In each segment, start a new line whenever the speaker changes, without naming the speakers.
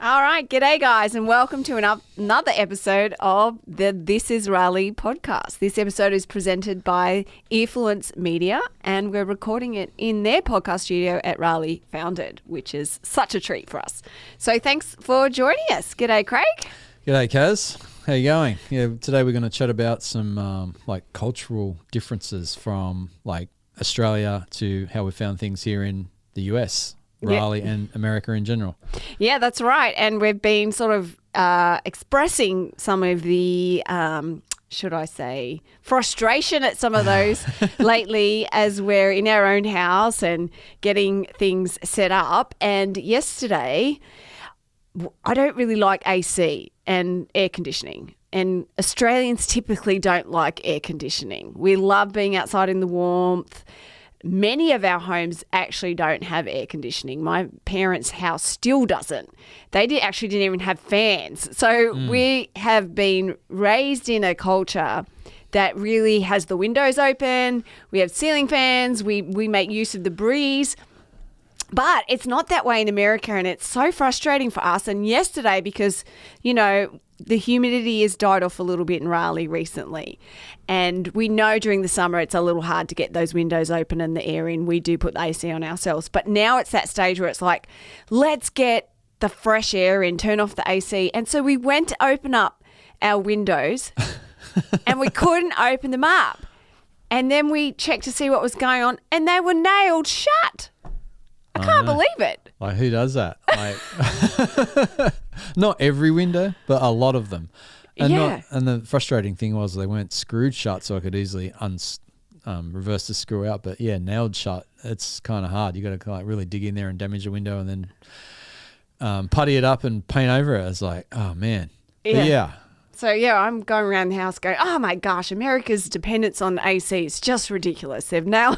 All right, g'day guys, and welcome to another episode of the This is Raleigh podcast. This episode is presented by Earfluence Media, and we're recording it in their podcast studio at Raleigh Founded, which is such a treat for us. So thanks for joining us. G'day, Craig.
G'day, Kaz. How you going? Yeah, today we're going to chat about some cultural differences from Australia to how we found things here in the US. Raleigh and America in general.
Yeah, that's right. And we've been sort of expressing some of the, frustration at some of those lately as we're in our own house and getting things set up. And yesterday, I don't really like AC and air conditioning. And Australians typically don't like air conditioning. We love being outside in the warmth. Many of our homes actually don't have air conditioning. My parents' house still doesn't. They didn't even have fans. So we have been raised in a culture that really has the windows open. We have ceiling fans. We make use of the breeze. But it's not that way in America, and it's so frustrating for us. And yesterday, because, the humidity has died off a little bit in Raleigh recently. And we know during the summer it's a little hard to get those windows open and the air in. We do put the AC on ourselves. But now it's that stage where it's like, let's get the fresh air in, turn off the AC. And so we went to open up our windows and we couldn't open them up. And then we checked to see what was going on, and they were nailed shut. I can't believe it.
Like, who does that? Not every window, but a lot of them. And and the frustrating thing was they weren't screwed shut, so I could easily reverse the screw out. But yeah, nailed shut, it's kind of hard. You got to really dig in there and damage the window and then putty it up and paint over it. It's like, oh man.
Yeah. So, I'm going around the house going, oh, my gosh, America's dependence on AC is just ridiculous. They've nailed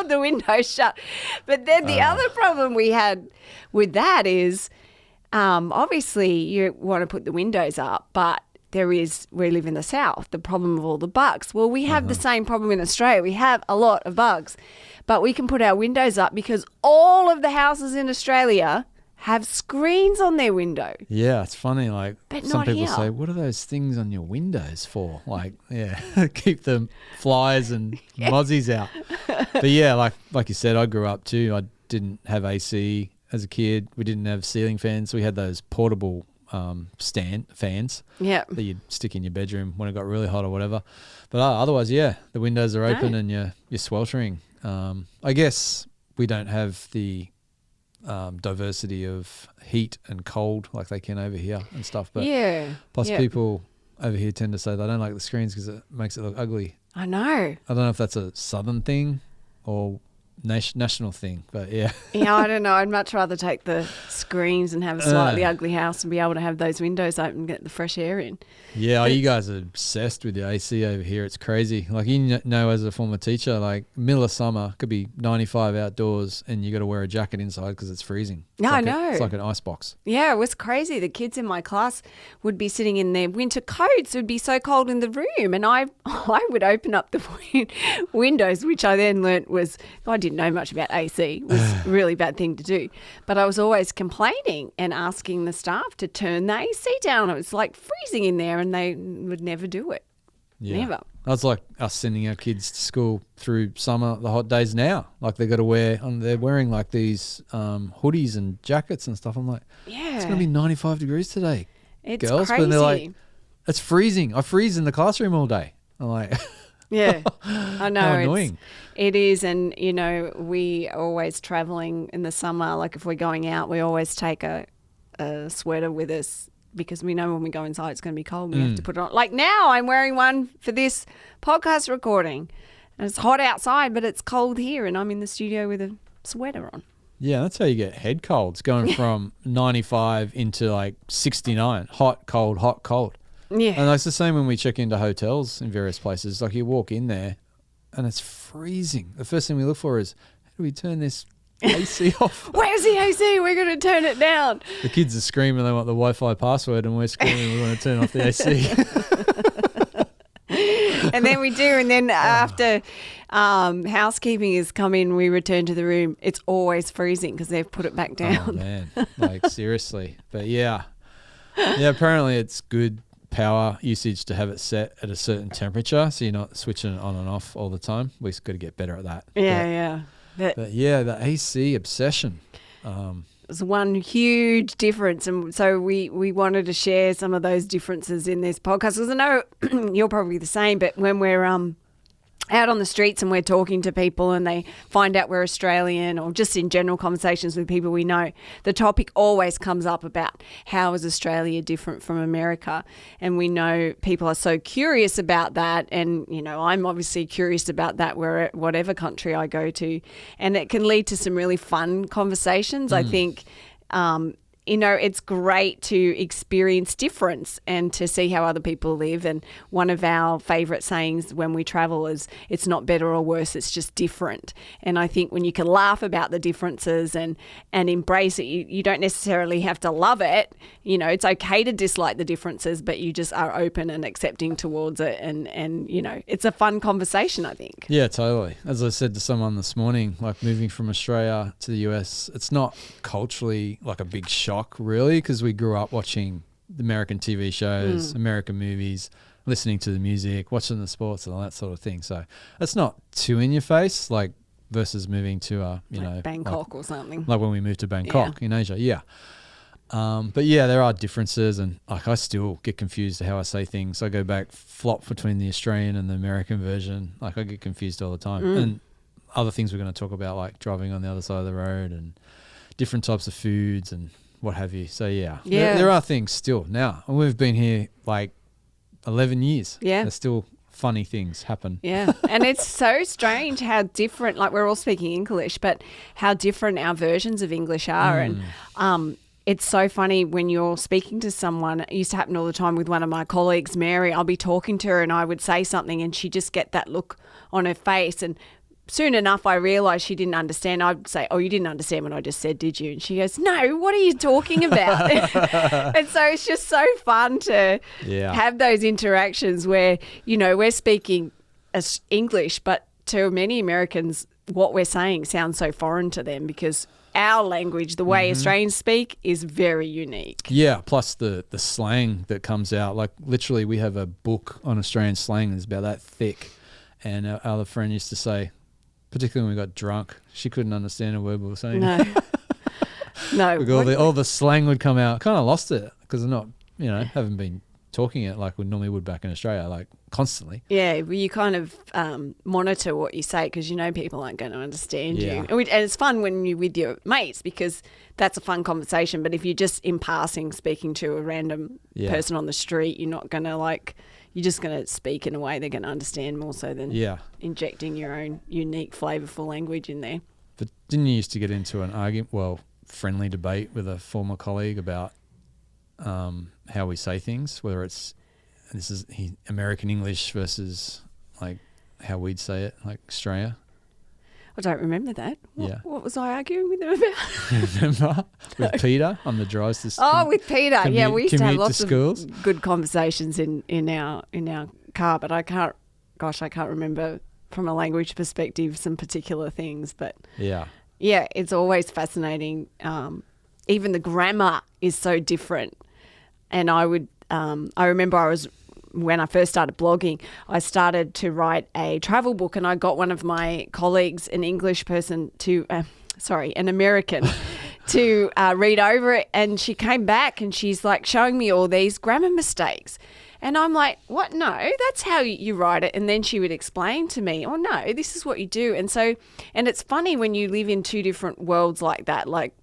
the windows shut. But then the other problem we had with that is obviously you want to put the windows up, but we live in the South, the problem of all the bugs. Well, we have the same problem in Australia. We have a lot of bugs, but we can put our windows up because all of the houses in Australia have screens on their window.
Yeah, it's funny.
But
some people say, what are those things on your windows for? Keep the flies and mozzies out. But yeah, like you said, I grew up too. I didn't have AC as a kid. We didn't have ceiling fans. We had those portable stand fans that you'd stick in your bedroom when it got really hot or whatever. But otherwise, the windows are open and you're sweltering. I guess we don't have the diversity of heat and cold like they can over here and stuff, but plus people over here tend to say they don't like the screens because it makes it look ugly.
I know.
I don't know if that's a southern thing or national thing, but I
don't know. I'd much rather take the screens and have a slightly ugly house and be able to have those windows open and get the fresh air in.
You guys are obsessed with your AC over here. It's crazy. As a former teacher, middle of summer could be 95 outdoors and you got to wear a jacket inside because it's freezing.
I know.
It's like an ice box.
Yeah, it was crazy. The kids in my class would be sitting in their winter coats. It would be so cold in the room, and I would open up the windows, which I then learnt I didn't know much about AC. It was a really bad thing to do. But I was always complaining and asking the staff to turn the AC down. It was like freezing in there, and they would never do it.
Yeah.
Never.
That's like us sending our kids to school through summer, the hot days now. They've got to they're wearing these hoodies and jackets and stuff. I'm like, it's going to be 95 degrees today.
It's
girls.
crazy.
But they're like, it's freezing. I freeze in the classroom all day. I'm like,
yeah, I know.
How annoying.
It is. And, we are always traveling in the summer. Like if we're going out, we always take a sweater with us because we know when we go inside it's going to be cold. We have to put it on. Like now I'm wearing one for this podcast recording. And it's hot outside, but it's cold here and I'm in the studio with a sweater on.
Yeah, that's how you get head colds, going from 95 into 69. Hot, cold, hot, cold.
Yeah.
And it's the same when we check into hotels in various places. You walk in there and it's freezing. The first thing we look for is, how do we turn this AC off?
Where's the AC? We're going to turn it down.
The kids are screaming they want the Wi-Fi password and we're screaming we want to turn off the AC.
And then we do. And then after housekeeping has come in, we return to the room, it's always freezing because they've put it back
Oh,
down.
man. Like, seriously. But, yeah. Yeah, apparently it's good power usage to have it set at a certain temperature so you're not switching it on and off all the time. We've got to get better at that.
Yeah.
But yeah, the AC obsession.
It's one huge difference, and so we wanted to share some of those differences in this podcast because I know you're probably the same, but when we're out on the streets and we're talking to people and they find out we're Australian, or just in general conversations with people we know, the topic always comes up about how is Australia different from America. And we know people are so curious about that. And, you know, I'm obviously curious about that whatever country I go to. And it can lead to some really fun conversations. I think, you know, it's great to experience difference and to see how other people live. And one of our favourite sayings when we travel is, it's not better or worse, it's just different. And I think when you can laugh about the differences and embrace it, you don't necessarily have to love it. You know, it's okay to dislike the differences, but you just are open and accepting towards it. And you know, it's a fun conversation, I think.
Yeah, totally. As I said to someone this morning, like moving from Australia to the US, it's not culturally like a big shock, really, because we grew up watching the American TV shows, American movies, listening to the music, watching the sports and all that sort of thing. So it's not too in your face, like versus moving to
Bangkok or something.
Like when we moved to Bangkok in Asia. Yeah. But yeah, there are differences, and like I still get confused how I say things. I go back flop between the Australian and the American version. Like I get confused all the time. And other things we're going to talk about, like driving on the other side of the road and different types of foods and what have you. So yeah. There are things still now, and we've been here like 11 years.
Yeah.
There's still funny things happen.
Yeah. And it's so strange how different, like we're all speaking English, but how different our versions of English are. And it's so funny when you're speaking to someone. It used to happen all the time with one of my colleagues, Mary. I'll be talking to her and I would say something and she'd just get that look on her face, and soon enough, I realised she didn't understand. I'd say, "Oh, you didn't understand what I just said, did you?" And she goes, "No, what are you talking about?" And so it's just so fun to have those interactions where, you know, we're speaking as English, but to many Americans, what we're saying sounds so foreign to them because our language, the way Australians speak, is very unique.
Yeah, plus the slang that comes out. Like literally, we have a book on Australian slang that's about that thick. And our other friend used to say, particularly when we got drunk, she couldn't understand a word we were saying.
No.
All the slang would come out. Kind of lost it because I'm not, haven't been talking it like we normally would back in Australia, like constantly.
Yeah, well, you kind of monitor what you say because you know people aren't going to understand you. And it's fun when you're with your mates because that's a fun conversation. But if you're just in passing speaking to a random person on the street, you're not going to you're just going to speak in a way they're going to understand more so than injecting your own unique, flavourful language in there.
But didn't you used to get into an friendly debate with a former colleague about how we say things, whether it's American English versus like how we'd say it, like Australia?
I don't remember that. What was I arguing with them about?
Remember? With Peter on the drives to
school. Oh, with Peter. We used to have lots
of
good conversations in our car, but I can't remember from a language perspective some particular things. But yeah, it's always fascinating. Even the grammar is so different. And I remember when I first started blogging, I started to write a travel book, and I got one of my colleagues, an American, to read over it. And she came back and she's like showing me all these grammar mistakes. And I'm like, what? No, that's how you write it. And then she would explain to me, oh, no, this is what you do. And it's funny when you live in two different worlds like that, like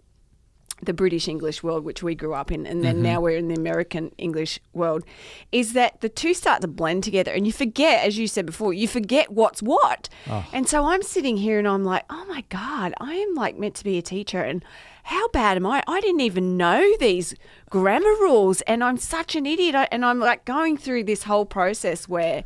the British English world, which we grew up in, and then now we're in the American English world, is that the two start to blend together and you forget, as you said before, you forget what's what. Oh. And so I'm sitting here and I'm like, oh my God, I am like meant to be a teacher, and how bad am I? I didn't even know these grammar rules, and I'm such an idiot. And I'm like going through this whole process where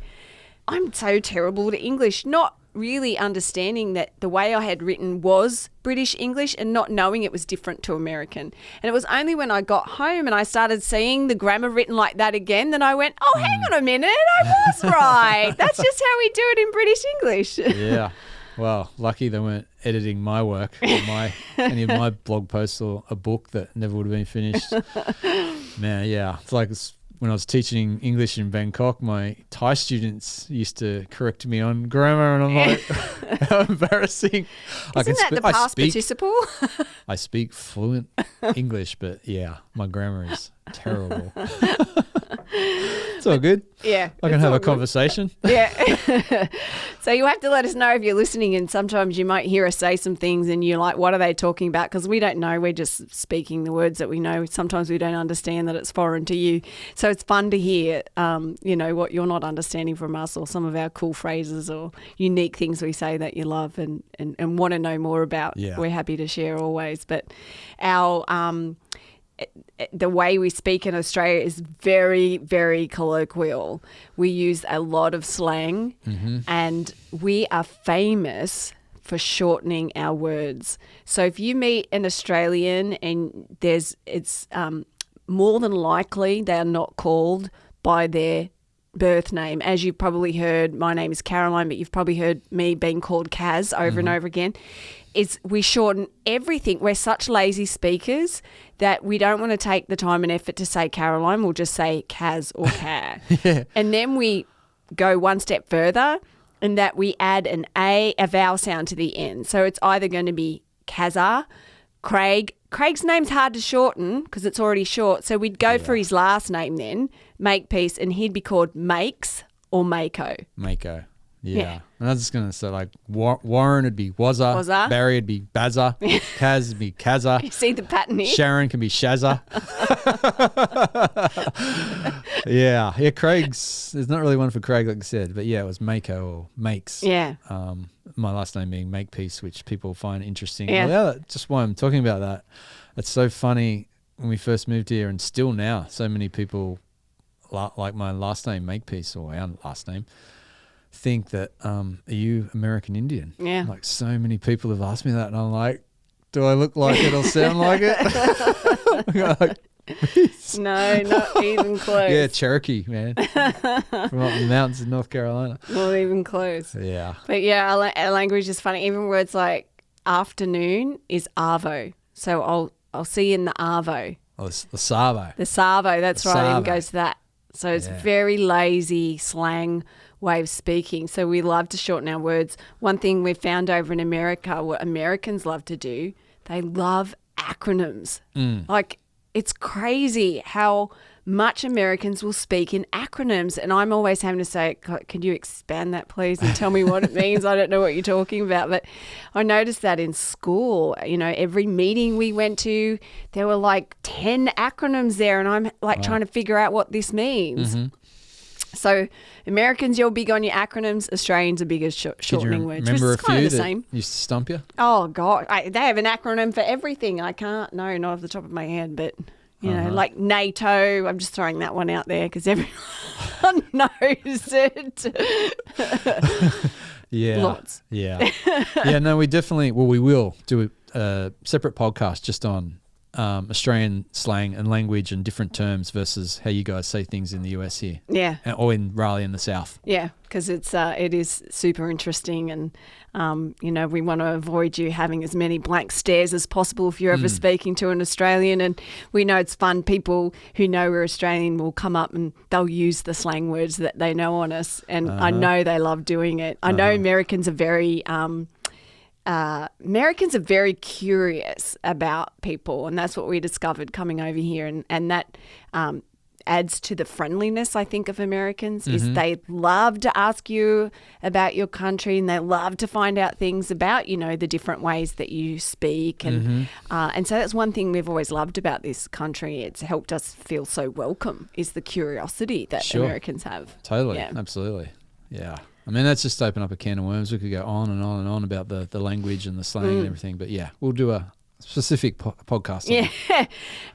I'm so terrible at English, not really understanding that the way I had written was British English and not knowing it was different to American. And it was only when I got home and I started seeing the grammar written like that again that I went, oh, hang on a minute, I was right. That's just how we do it in British English.
Yeah. Well, lucky they weren't editing my work or any of my blog posts or a book that never would have been finished. Man, yeah. It's like when I was teaching English in Bangkok, my Thai students used to correct me on grammar, and I'm like, how embarrassing.
Isn't that the past participle?
I speak fluent English, but yeah, my grammar is terrible. It's all good.
Yeah.
I can have a conversation.
Yeah. So you have to let us know if you're listening, and sometimes you might hear us say some things and you're like, what are they talking about? Because we don't know. We're just speaking the words that we know. Sometimes we don't understand that it's foreign to you. So it's fun to hear, what you're not understanding from us, or some of our cool phrases or unique things we say that you love and want to know more about.
Yeah.
We're happy to share always. But our the way we speak in Australia is very, very colloquial. We use a lot of slang, and we are famous for shortening our words. So if you meet an Australian and it's more than likely they are not called by their birth name. As you've probably heard, my name is Caroline, but you've probably heard me being called Kaz over and over again. We shorten everything. We're such lazy speakers that we don't want to take the time and effort to say Caroline. We'll just say Kaz or Ka.
Yeah.
And then we go one step further in that we add a vowel sound to the end. So it's either going to be Kazza, Craig. Craig's name's hard to shorten because it's already short. So we'd go for his last name then, Makepeace, and he'd be called Makes or Mako.
Mako. Yeah. And I was just going to say, like, Warren would be Wazza. Barry would be Bazza. Kaz would be Kazza.
You see the pattern here?
Sharon can be Shazza. Yeah. Yeah, Craig's, there's not really one for Craig, like I said, but yeah, it was Mako or Makes.
Yeah.
My last name being Makepeace, which people find interesting.
Yeah.
Well, yeah, just why I'm talking about that. It's so funny when we first moved here, and still now, so many people like my last name, Makepeace, or our last name, think that, are you American Indian?
Yeah.
Like, so many people have asked me that, and I'm like, do I look like it or sound like it? Like,
no, not even close.
yeah, Cherokee, man. From up in the mountains in North Carolina.
Not even close.
Yeah.
But yeah, our language is funny. Even words like afternoon is arvo. So I'll see you in the arvo.
Oh, the Savo.
The Savo, that's
The
right. It even
Savo.
goes to that. So it's
Yeah.
very lazy slang way of speaking. So we love to shorten our words. One thing we've found over in America, what Americans love to do, they love acronyms. Like, it's crazy how much Americans will speak in acronyms. And I'm always having to say, can you expand that, please, and tell me what it means? I don't know what you're talking about. But I noticed that in school, every meeting we went to, there were like 10 acronyms there. And I'm like trying to figure out what this means. So Americans, you're big on your acronyms. Australians are big as shortening words.
Remember a
It's kind of
few
the
that
same.
used to stump you?
Oh, God. They have an acronym for everything. I can't, no, not off the top of my head, but, like NATO. I'm just throwing that one out there because everyone knows it.
Yeah.
Lots.
Yeah. Yeah, no, we will do a separate podcast just on Australian slang and language and different terms versus how you guys say things in the US here.
Yeah.
Or in Raleigh in the South.
Yeah, because it is super interesting, and we want to avoid you having as many blank stares as possible if you're ever speaking to an Australian. And we know it's fun. People who know we're Australian will come up and they'll use the slang words that they know on us, and I know they love doing it. I know Americans are very curious about people, and that's what we discovered coming over here, and that adds to the friendliness, I think, of Americans. Is they love to ask you about your country, and they love to find out things about the different ways that you speak, and so that's one thing we've always loved about this country. It's helped us feel so welcome, is the curiosity that Americans have.
Totally.
Yeah.
Absolutely. Yeah. I mean, that's just open up a can of worms. We could go on and on and on about the language and the slang and everything. But yeah, we'll do a specific podcast. On.
Yeah.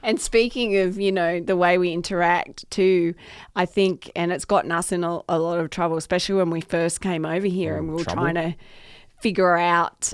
And speaking of, the way we interact too, I think, and it's gotten us in a lot of trouble, especially when we first came over here and we were trying to figure out,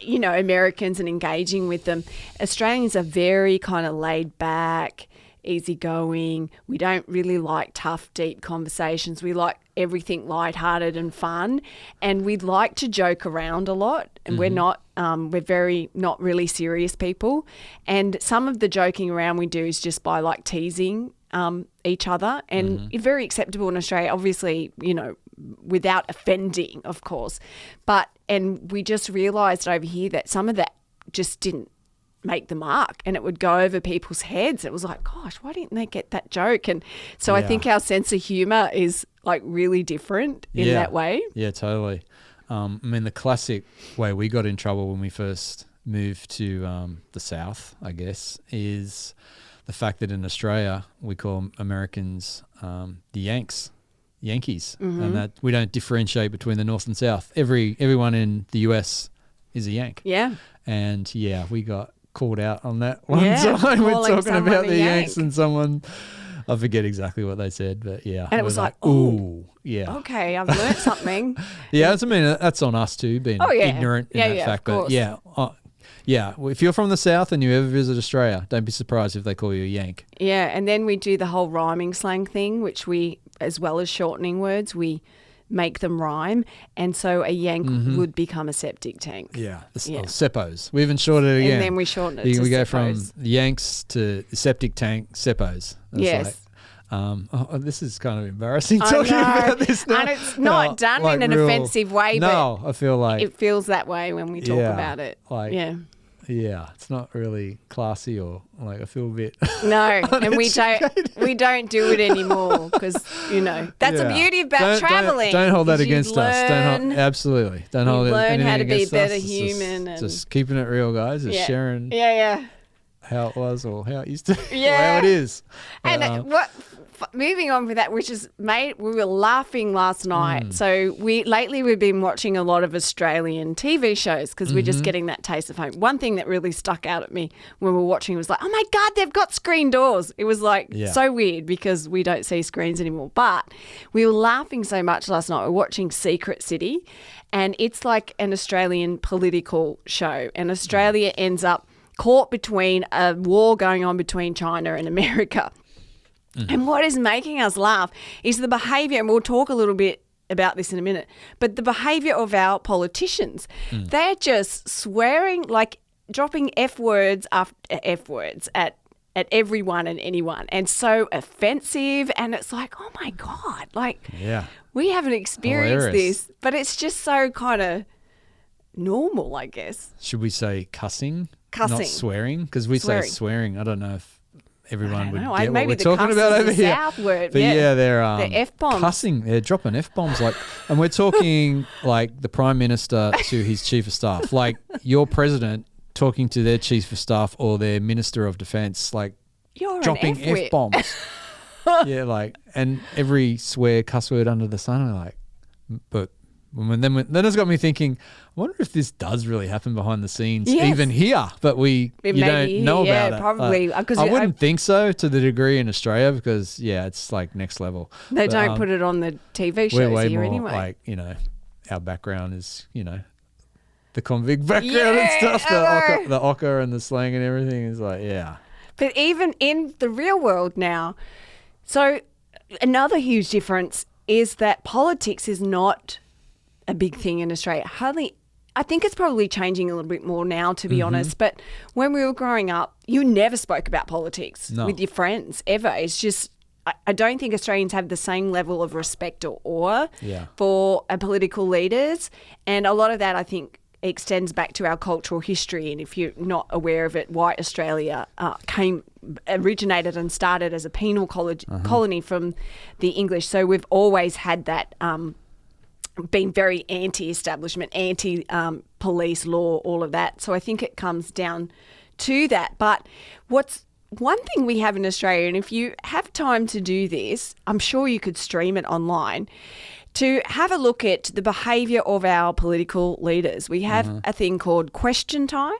Americans and engaging with them. Australians are very kind of laid back, easygoing. We don't really like tough, deep conversations. We like everything lighthearted and fun, and we like to joke around a lot. And we're not, we're very not really serious people. And some of the joking around we do is just by like teasing each other, and very acceptable in Australia. Obviously, without offending, of course. And we just realised over here that some of that just didn't make the mark, and it would go over people's heads. It was like, gosh, why didn't they get that joke? And so I think our sense of humour is like really different in that way.
Yeah, totally. The classic way we got in trouble when we first moved to the South, I guess, is the fact that in Australia we call Americans the Yankees, and that we don't differentiate between the North and South. Everyone in the US is a Yank.
Yeah.
And we got called out on that one time. We're
Calling
talking about the
Yank.
Yanks, and someone, I forget exactly what they said, but
and it was like,
ooh, yeah.
Okay, I've learned something.
That's on us too, being ignorant in that fact. But if you're from the South and you ever visit Australia, don't be surprised if they call you a Yank.
Yeah, and then we do the whole rhyming slang thing, which we, as well as shortening words, we make them rhyme, and so a yank would become a septic tank.
Yeah, seppos. We even shortened it again.
And then we shorten it to
we go
seppos.
from Yanks to septic tank, seppos. That's
yes.
This is kind of embarrassing talking about this now.
And it's not done in an offensive way, but
I feel like
it feels that way when we talk about it.
Yeah, it's not really classy, or like I feel a bit
no, and we don't do it anymore because that's the beauty about traveling.
Don't hold that against us. Absolutely, don't hold it.
Learn how to be a better
us.
human.
Just keeping it real, guys. Just sharing. How it was or how it used to. How it is.
And moving on with that, which is we were laughing last night. So lately we've been watching a lot of Australian TV shows because we're just getting that taste of home. One thing that really stuck out at me when we were watching was like, oh my God, they've got screen doors. It was like so weird because we don't see screens anymore. But we were laughing so much last night. We were watching Secret City, and it's like an Australian political show, and Australia ends up caught between a war going on between China and America. And what is making us laugh is the behaviour, and we'll talk a little bit about this in a minute, but the behaviour of our politicians. They're just swearing, like dropping F words after F words at everyone and anyone, and so offensive. And it's like, oh my God, we haven't experienced this, but it's just so kind of normal, I guess.
Should we say cussing? Not swearing? Because we say swearing. I don't know if everyone would get what we're talking about over here.
South word,
but they're
F-bombs.
Cussing. They're dropping F-bombs. And we're talking like the Prime Minister to his Chief of Staff. Like your president talking to their Chief of Staff or their Minister of Defence, like
you're
dropping F-bombs. And every cuss word under the sun. We're like, but then it's got me thinking, I wonder if this does really happen behind the scenes, even here, but you don't know about it.
Probably.
I wouldn't think so to the degree in Australia because, it's like next level.
They don't put it on the TV shows
we're way
here
more
anyway.
Our background is, the convict background and stuff, the ochre and the slang and everything is like,
But even in the real world now, so another huge difference is that politics is not a big thing in Australia. I think it's probably changing a little bit more now, to be honest. But when we were growing up, you never spoke about politics with your friends ever. It's just, I don't think Australians have the same level of respect or awe for political leaders. And a lot of that, I think, extends back to our cultural history. And if you're not aware of it, white Australia originated and started as a penal colony from the English. So we've always had that been very anti-establishment, anti-police law, all of that. So I think it comes down to that. But what's one thing we have in Australia, and if you have time to do this, I'm sure you could stream it online, to have a look at the behaviour of our political leaders. We have a thing called Question Time,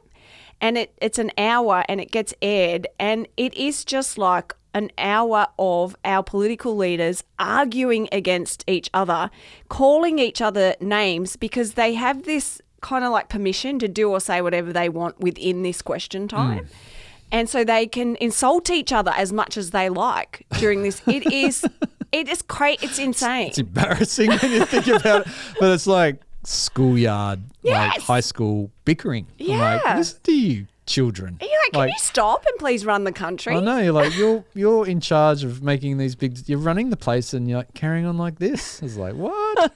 and it's an hour and it gets aired, and it is just like an hour of our political leaders arguing against each other, calling each other names because they have this kind of like permission to do or say whatever they want within this question time. And so they can insult each other as much as they like during this. It is it's insane.
It's embarrassing when you think about it, but it's like schoolyard, like high school bickering.
Yeah.
I'm like, listen to you children.
Are you like, can you stop and please run the country?
I know, you're like, you're in charge of making these big, you're running the place and you're like carrying on like this. It's like, what?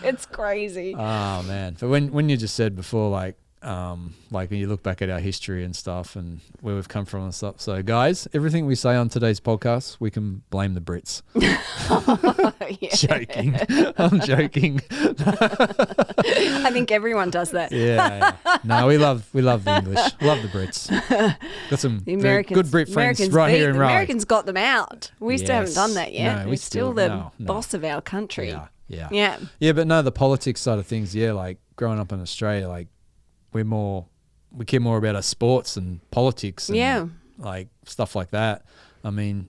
It's crazy.
Oh man. But when you just said before, like when you look back at our history and stuff and where we've come from and stuff. So guys, everything we say on today's podcast, we can blame the Brits. Joking. I'm joking.
I think everyone does that.
Yeah. No, we love the English. Love the Brits. Got some very good Brit friends right here in Raleigh.
Americans got them out. We still haven't done that yet.
No,
we're still the boss of our country.
Yeah. Yeah, but no, the politics side of things, like growing up in Australia, like we care more about our sports and politics and like stuff like that. I mean,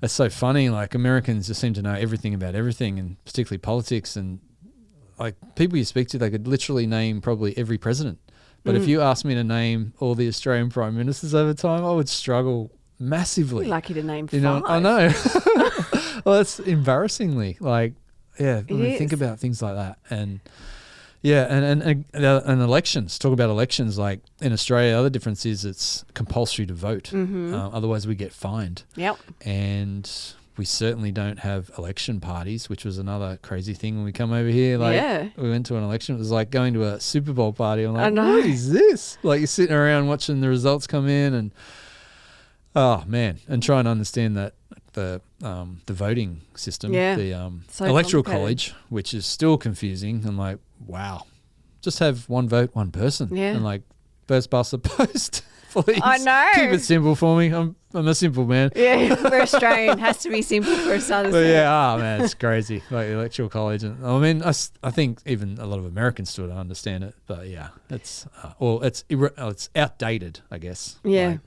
it's so funny. Like Americans just seem to know everything about everything, and particularly politics. And like people you speak to, they could literally name probably every president. But if you asked me to name all the Australian prime ministers over time, I would struggle massively.
You're lucky to name 5.
I know. Well, it's embarrassingly like, when we think about things like that. And and elections. Talk about elections. Like in Australia, the other difference is it's compulsory to vote. Otherwise, we get fined.
Yep.
And we certainly don't have election parties, which was another crazy thing when we come over here. Like we went to an election. It was like going to a Super Bowl party. I'm like, what is this? Like you're sitting around watching the results come in, and oh man, and try and understand that the voting system, the electoral college, which is still confusing. And like, wow, just have one vote, one person, and like first past the post. Please. I know. Keep it simple for me. I'm a simple man. Yeah,
we're Australian. Has to be simple for us.
But man, it's crazy. Like electoral college, and I mean, I think even a lot of Americans still don't understand it. But yeah, it's outdated, I guess.
Yeah. Like,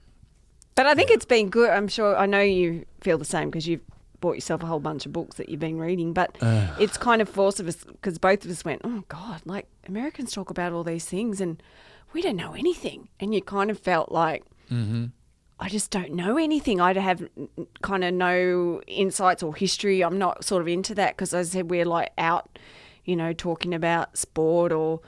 but I think it's been good. I'm sure. I know you feel the same because you've bought yourself a whole bunch of books that you've been reading. But it's kind of forced of us because both of us went, oh God, like Americans talk about all these things and we don't know anything. And you kind of felt like, I just don't know anything. I have kind of no insights or history. I'm not sort of into that because, as I said, we're like out, talking about sport or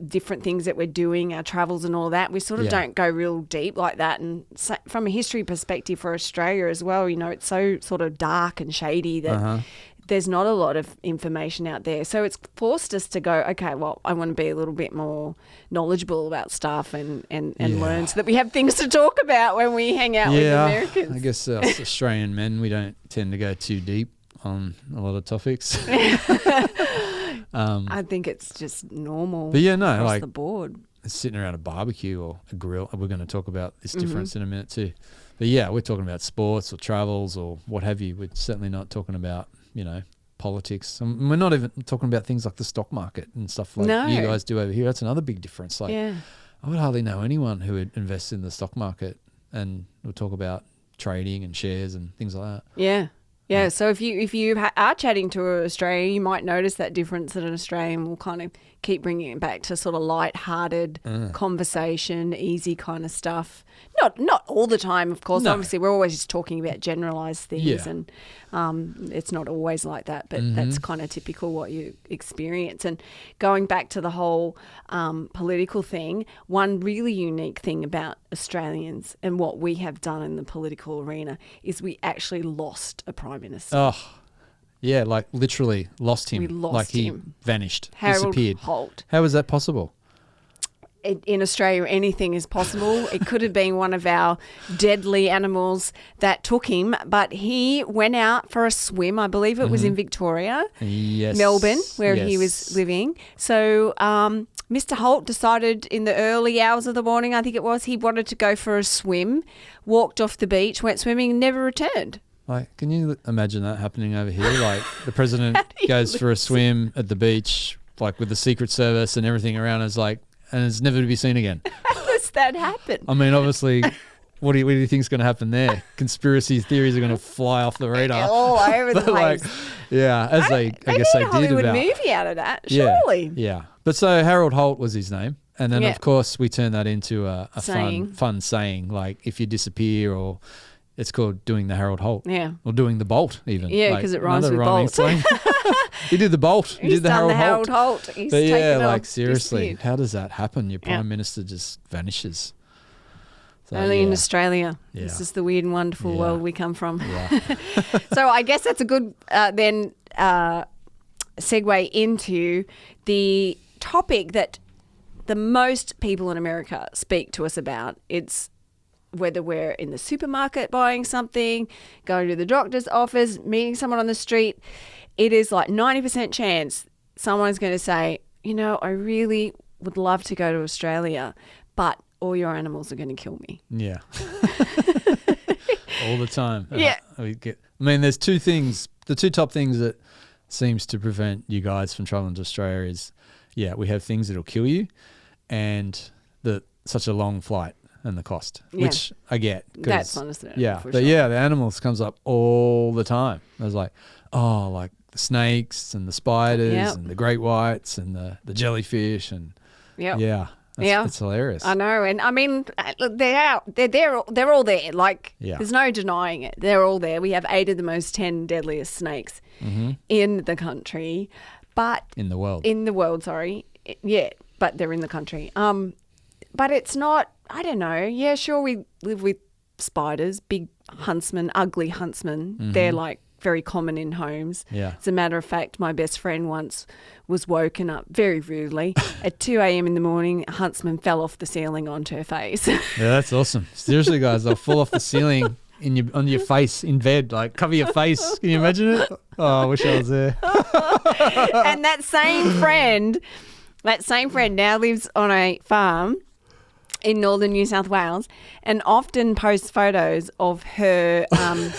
different things that we're doing, our travels and all that. We sort of don't go real deep like that. And so, from a history perspective for Australia as well, it's so sort of dark and shady that there's not a lot of information out there. So it's forced us to go, okay, well, I want to be a little bit more knowledgeable about stuff and learn so that we have things to talk about when we hang out with Americans.
I guess us Australian men, we don't tend to go too deep on a lot of topics.
I think it's just normal across the board.
Sitting around a barbecue or a grill, we're going to talk about this difference in a minute too. But yeah, we're talking about sports or travels or what have you. We're certainly not talking about, politics. And we're not even talking about things like the stock market and stuff like you guys do over here. That's another big difference. Like, I would hardly know anyone who would invest in the stock market, and we'll talk about trading and shares and things like that.
Yeah. Yeah, so if you are chatting to an Australian, you might notice that difference that an Australian will kind of keep bringing it back to sort of light-hearted conversation, easy kind of stuff. Not all the time, of course. No. Obviously, we're always just talking about generalised things, and it's not always like that, but that's kind of typical what you experience. And going back to the whole political thing, one really unique thing about Australians and what we have done in the political arena is we actually lost a Prime Minister.
Oh, yeah, like literally lost him. We lost him. He vanished, disappeared.
Holt.
How was that possible?
In Australia, anything is possible. It could have been one of our deadly animals that took him, but he went out for a swim. I believe it was in Victoria, Melbourne, where he was living. So Mr. Holt decided in the early hours of the morning, I think it was, he wanted to go for a swim, walked off the beach, went swimming and never returned.
Like, can you imagine that happening over here? Like, the president
How do you
goes for a
lose
swim at the beach, like with the Secret Service and everything around us, like, and it's never to be seen again.
How does that happen?
I mean, obviously, what do you think is going to happen there? Conspiracy theories are going to fly off the radar.
All over the
But, like,
place.
yeah, as I guess they
a
did
Hollywood
about.
movie out of that,
Yeah,
surely.
yeah. But so Harold Holt was his name. And then,
Yeah.
of course, we turned that into a
Saying.
fun saying, like if you disappear, or it's called doing the Harold Holt.
Yeah.
Or doing the bolt even.
Yeah,
Like,
'cause it rhymes
another
with
rhyming
bolt.
slang. He did the bolt. He
He's
did the
done
Harold
the
Holt.
Harold Holt. He's
But yeah,
taken
like
off,
seriously,
disappeared.
how does that happen? Your
Yeah.
prime minister just vanishes. So,
Only in
yeah.
Australia.
Yeah.
This is the weird and wonderful
Yeah.
world we come from.
Yeah.
So I guess that's a good segue into the topic that the most people in America speak to us about. It's whether we're in the supermarket buying something, going to the doctor's office, meeting someone on the street. It is like 90% chance someone's going to say, you know, I really would love to go to Australia, but all your animals are going to kill me.
Yeah. All the time.
Yeah.
I mean, there's two things. The two top things that seems to prevent you guys from traveling to Australia is, yeah, we have things that'll kill you, and such a long flight and the cost,
Yeah.
which I get. 'Cause,
That's honestly,
yeah,
for
but
sure.
yeah, the animals comes up all the time. I was like, oh, like the snakes and the spiders
Yep.
and the great whites and the jellyfish and
Yep.
yeah,
Yeah.
it's hilarious.
I know, and I mean, look, they're all there. Like,
Yeah.
there's no denying it. They're all there. We have 8 of the most 10 deadliest snakes in the country, but
in the world.
sorry, yeah, but they're in the country. But it's not. I don't know. Yeah, sure, we live with spiders, big huntsmen, ugly huntsmen. They're like very common in homes.
Yeah.
As a matter of fact, my best friend once was woken up very rudely at 2 a.m. in the morning. A huntsman fell off the ceiling onto her face.
Yeah, that's awesome. Seriously, guys, they'll fall off the ceiling on your face in bed. Like, cover your face. Can you imagine it? Oh, I wish I was there.
And that same friend now lives on a farm in northern New South Wales and often posts photos of her, I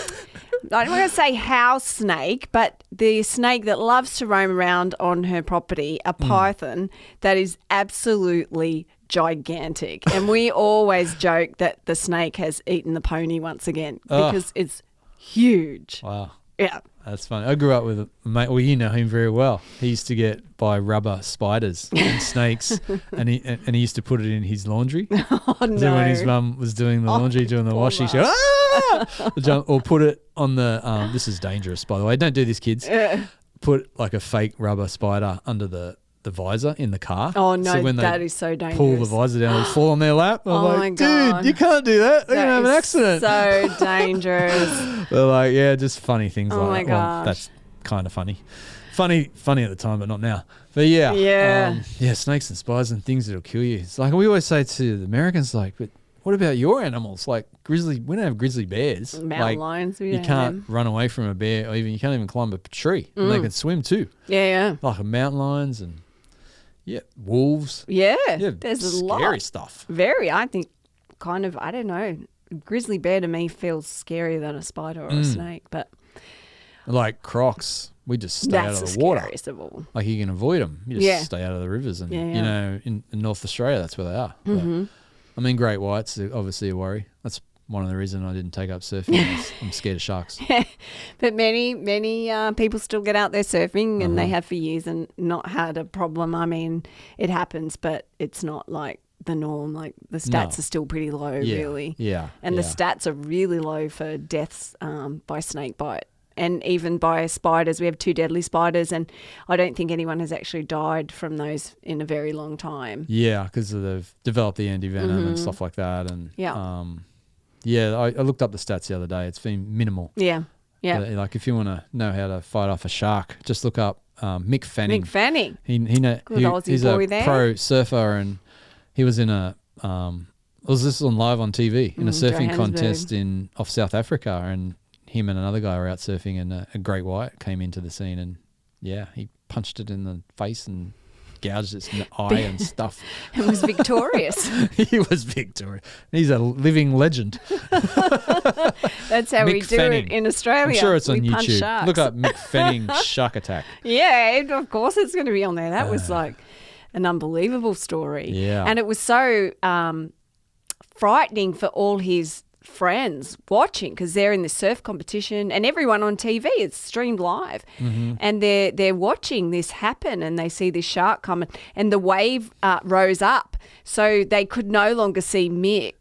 don't want to say house snake, but the snake that loves to roam around on her property, a python that is absolutely gigantic. And we always joke that the snake has eaten the pony once again because it's huge.
Wow.
Yeah.
That's funny. I grew up with a mate. Well, you know him very well. He used to buy rubber spiders and snakes, and he used to put it in his laundry.
Oh, no.
So when his mum was doing the laundry, doing the washing, she go, ah! Or put it on the. This is dangerous, by the way. Don't do this, kids. Put like a fake rubber spider under the visor in the car.
Oh, no,
so when they
that is so dangerous.
pull the visor down, it'll fall on their lap. I'm
Oh,
like,
my God.
dude, you can't do that. They're gonna have an
That is
accident.
So dangerous.
They're like, yeah, just funny things
Oh,
like
my
that. Well,
gosh.
that's kind of funny. Funny at the time, but not now. But yeah.
Yeah.
Snakes and spiders and things that'll kill you. It's like we always say to the Americans, like, but what about your animals? Like we don't have grizzly bears.
Mountain
like,
lions. We
You
don't
can't
have.
run away from a bear, or you can't even climb a tree. And they can swim too.
Yeah.
Like mountain lions and wolves.
Yeah.
Yeah,
There's a
scary
lot.
stuff.
Very, I think, kind of, I don't know. Grizzly bear to me feels scarier than a spider or a snake, but
Like crocs, we just stay out
that's
of
the
the water.
scariest of all.
Like you can avoid them. You just
Yeah.
stay out of the rivers, and
Yeah,
you
yeah.
know, in North Australia, that's where they are. But, I mean, great whites are obviously a worry. That's one of the reasons I didn't take up surfing. I'm scared of sharks.
But many people still get out there surfing, and they
Uh-huh.
have for years and not had a problem. I mean, it happens, but it's not like the norm. Like the stats
No.
are still pretty low,
Yeah,
really.
yeah,
And the
yeah.
stats are really low for deaths by snake bite. And even by spiders. We have 2 deadly spiders, and I don't think anyone has actually died from those in a very long time.
Yeah, because they've developed the anti-venom and stuff like that. And
Yeah.
I looked up the stats the other day. It's been minimal.
Yeah. Yeah.
Like if you want to know how to fight off a shark, just look up Mick Fanning.
Mick Fanning.
Good
Aussie
he's
boy
a
there.
pro surfer, and he was in a was this on live on TV in a surfing
Johannesburg.
contest off South Africa, and him and another guy were out surfing, and a great white came into the scene, and he punched it in the face and gouged its eye and stuff.
It was victorious.
He was victorious. He's a living legend.
That's how we
Mick
do
Fanning.
it in Australia.
I'm sure it's on
We punch
YouTube.
sharks.
Look up Mick Fanning shark attack.
Yeah, of course it's going to be on there. That was like an unbelievable story.
Yeah.
And it was so frightening for all his friends watching, because they're in the surf competition and everyone on TV, it's streamed live, and they're watching this happen, and they see this shark coming, and the wave rose up, so they could no longer see Mick,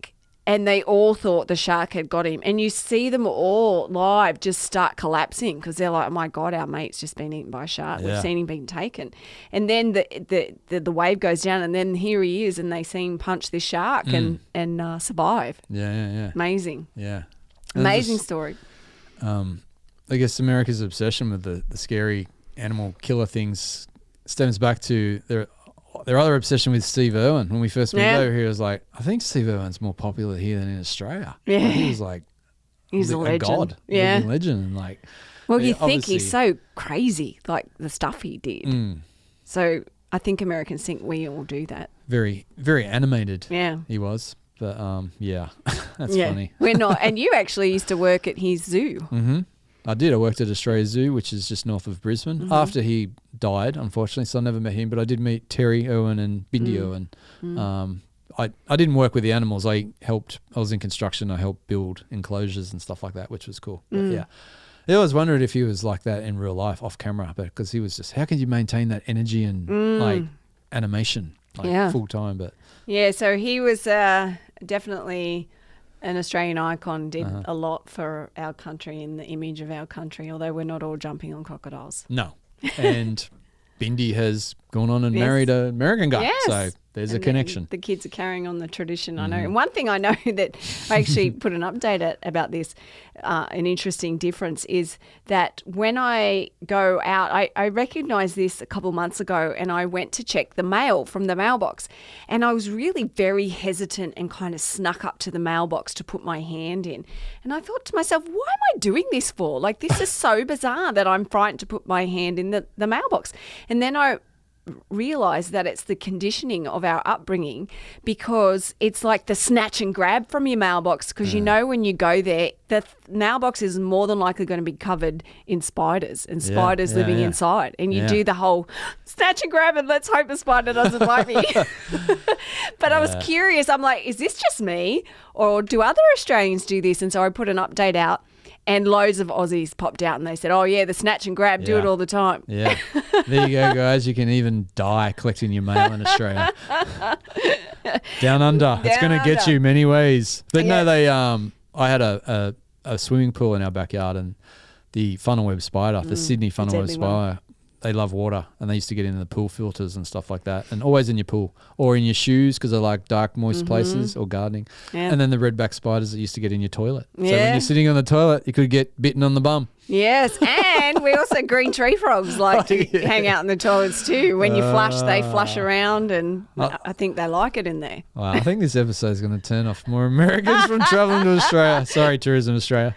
and they all thought the shark had got him. And you see them all live just start collapsing, because they're like, oh my God, our mate's just been eaten by a shark. We've seen him being taken. And then the wave goes down, and then here he is, and they see him punch this shark and survive.
Yeah.
Amazing.
Yeah. And
Amazing
just,
story.
I guess America's obsession with the scary animal killer things stems back to their other obsession with Steve Irwin. When we first moved over here, it was like, I think Steve Irwin's more popular here than in Australia.
Yeah.
He was like,
He's a legend.
God,
Yeah.
living legend. And like,
Well,
yeah,
you think
obviously-
he's so crazy, like the stuff he did. So I think Americans think we all do that.
very, very animated.
Yeah.
He was. But yeah, that's
Yeah.
funny.
We're not. And you actually used to work at his zoo.
I did. I worked at Australia Zoo, which is just north of Brisbane. After he died, unfortunately, so I never met him. But I did meet Terry Irwin and Bindi Irwin. I didn't work with the animals. I was in construction. I helped build enclosures and stuff like that, which was cool. But yeah, I always wondered if he was like that in real life, off camera, because he was just, how can you maintain that energy and like animation, like full time? But
Yeah, so he was definitely an Australian icon, did a lot for our country and the image of our country, although we're not all jumping on crocodiles.
no, and Bindi has gone on and
Yes.
married an American guy,
Yes.
so there's a
And
connection.
The kids are carrying on the tradition, I know. And one thing I know that I actually put an update about this, an interesting difference is that when I go out, I recognised this a couple months ago, and I went to check the mail from the mailbox, and I was really very hesitant and kind of snuck up to the mailbox to put my hand in. And I thought to myself, why am I doing this for? Like, this is so bizarre that I'm frightened to put my hand in the mailbox. And then I realize that it's the conditioning of our upbringing, because it's like the snatch and grab from your mailbox, because you know when you go there, the mailbox is more than likely going to be covered in spiders and spiders living inside, and you do the whole snatch and grab and let's hope the spider doesn't bite me. But I was curious, I'm like, is this just me, or do other Australians do this? And so I put an update out, and loads of Aussies popped out and they said, oh, yeah, the snatch and grab, do it all the time.
Yeah. There you go, guys. You can even die collecting your mail in Australia. Down under. It's going to get you many ways. But no, they I had a swimming pool in our backyard, and the funnel web spider, the Sydney funnel web
deadly
spider, they love water, and they used to get in the pool filters and stuff like that, and always in your pool or in your shoes, because they like dark, moist places, or gardening.
Yeah.
And then the redback spiders that used to get in your toilet. So when
Yeah.
you're sitting on the toilet, you could get bitten on the bum.
Yes, and we also green tree frogs like to hang out in the toilets too. When you flush, they flush around, and I think they like it in there.
Wow, I think this episode is going to turn off more Americans from traveling to Australia. Sorry, Tourism Australia.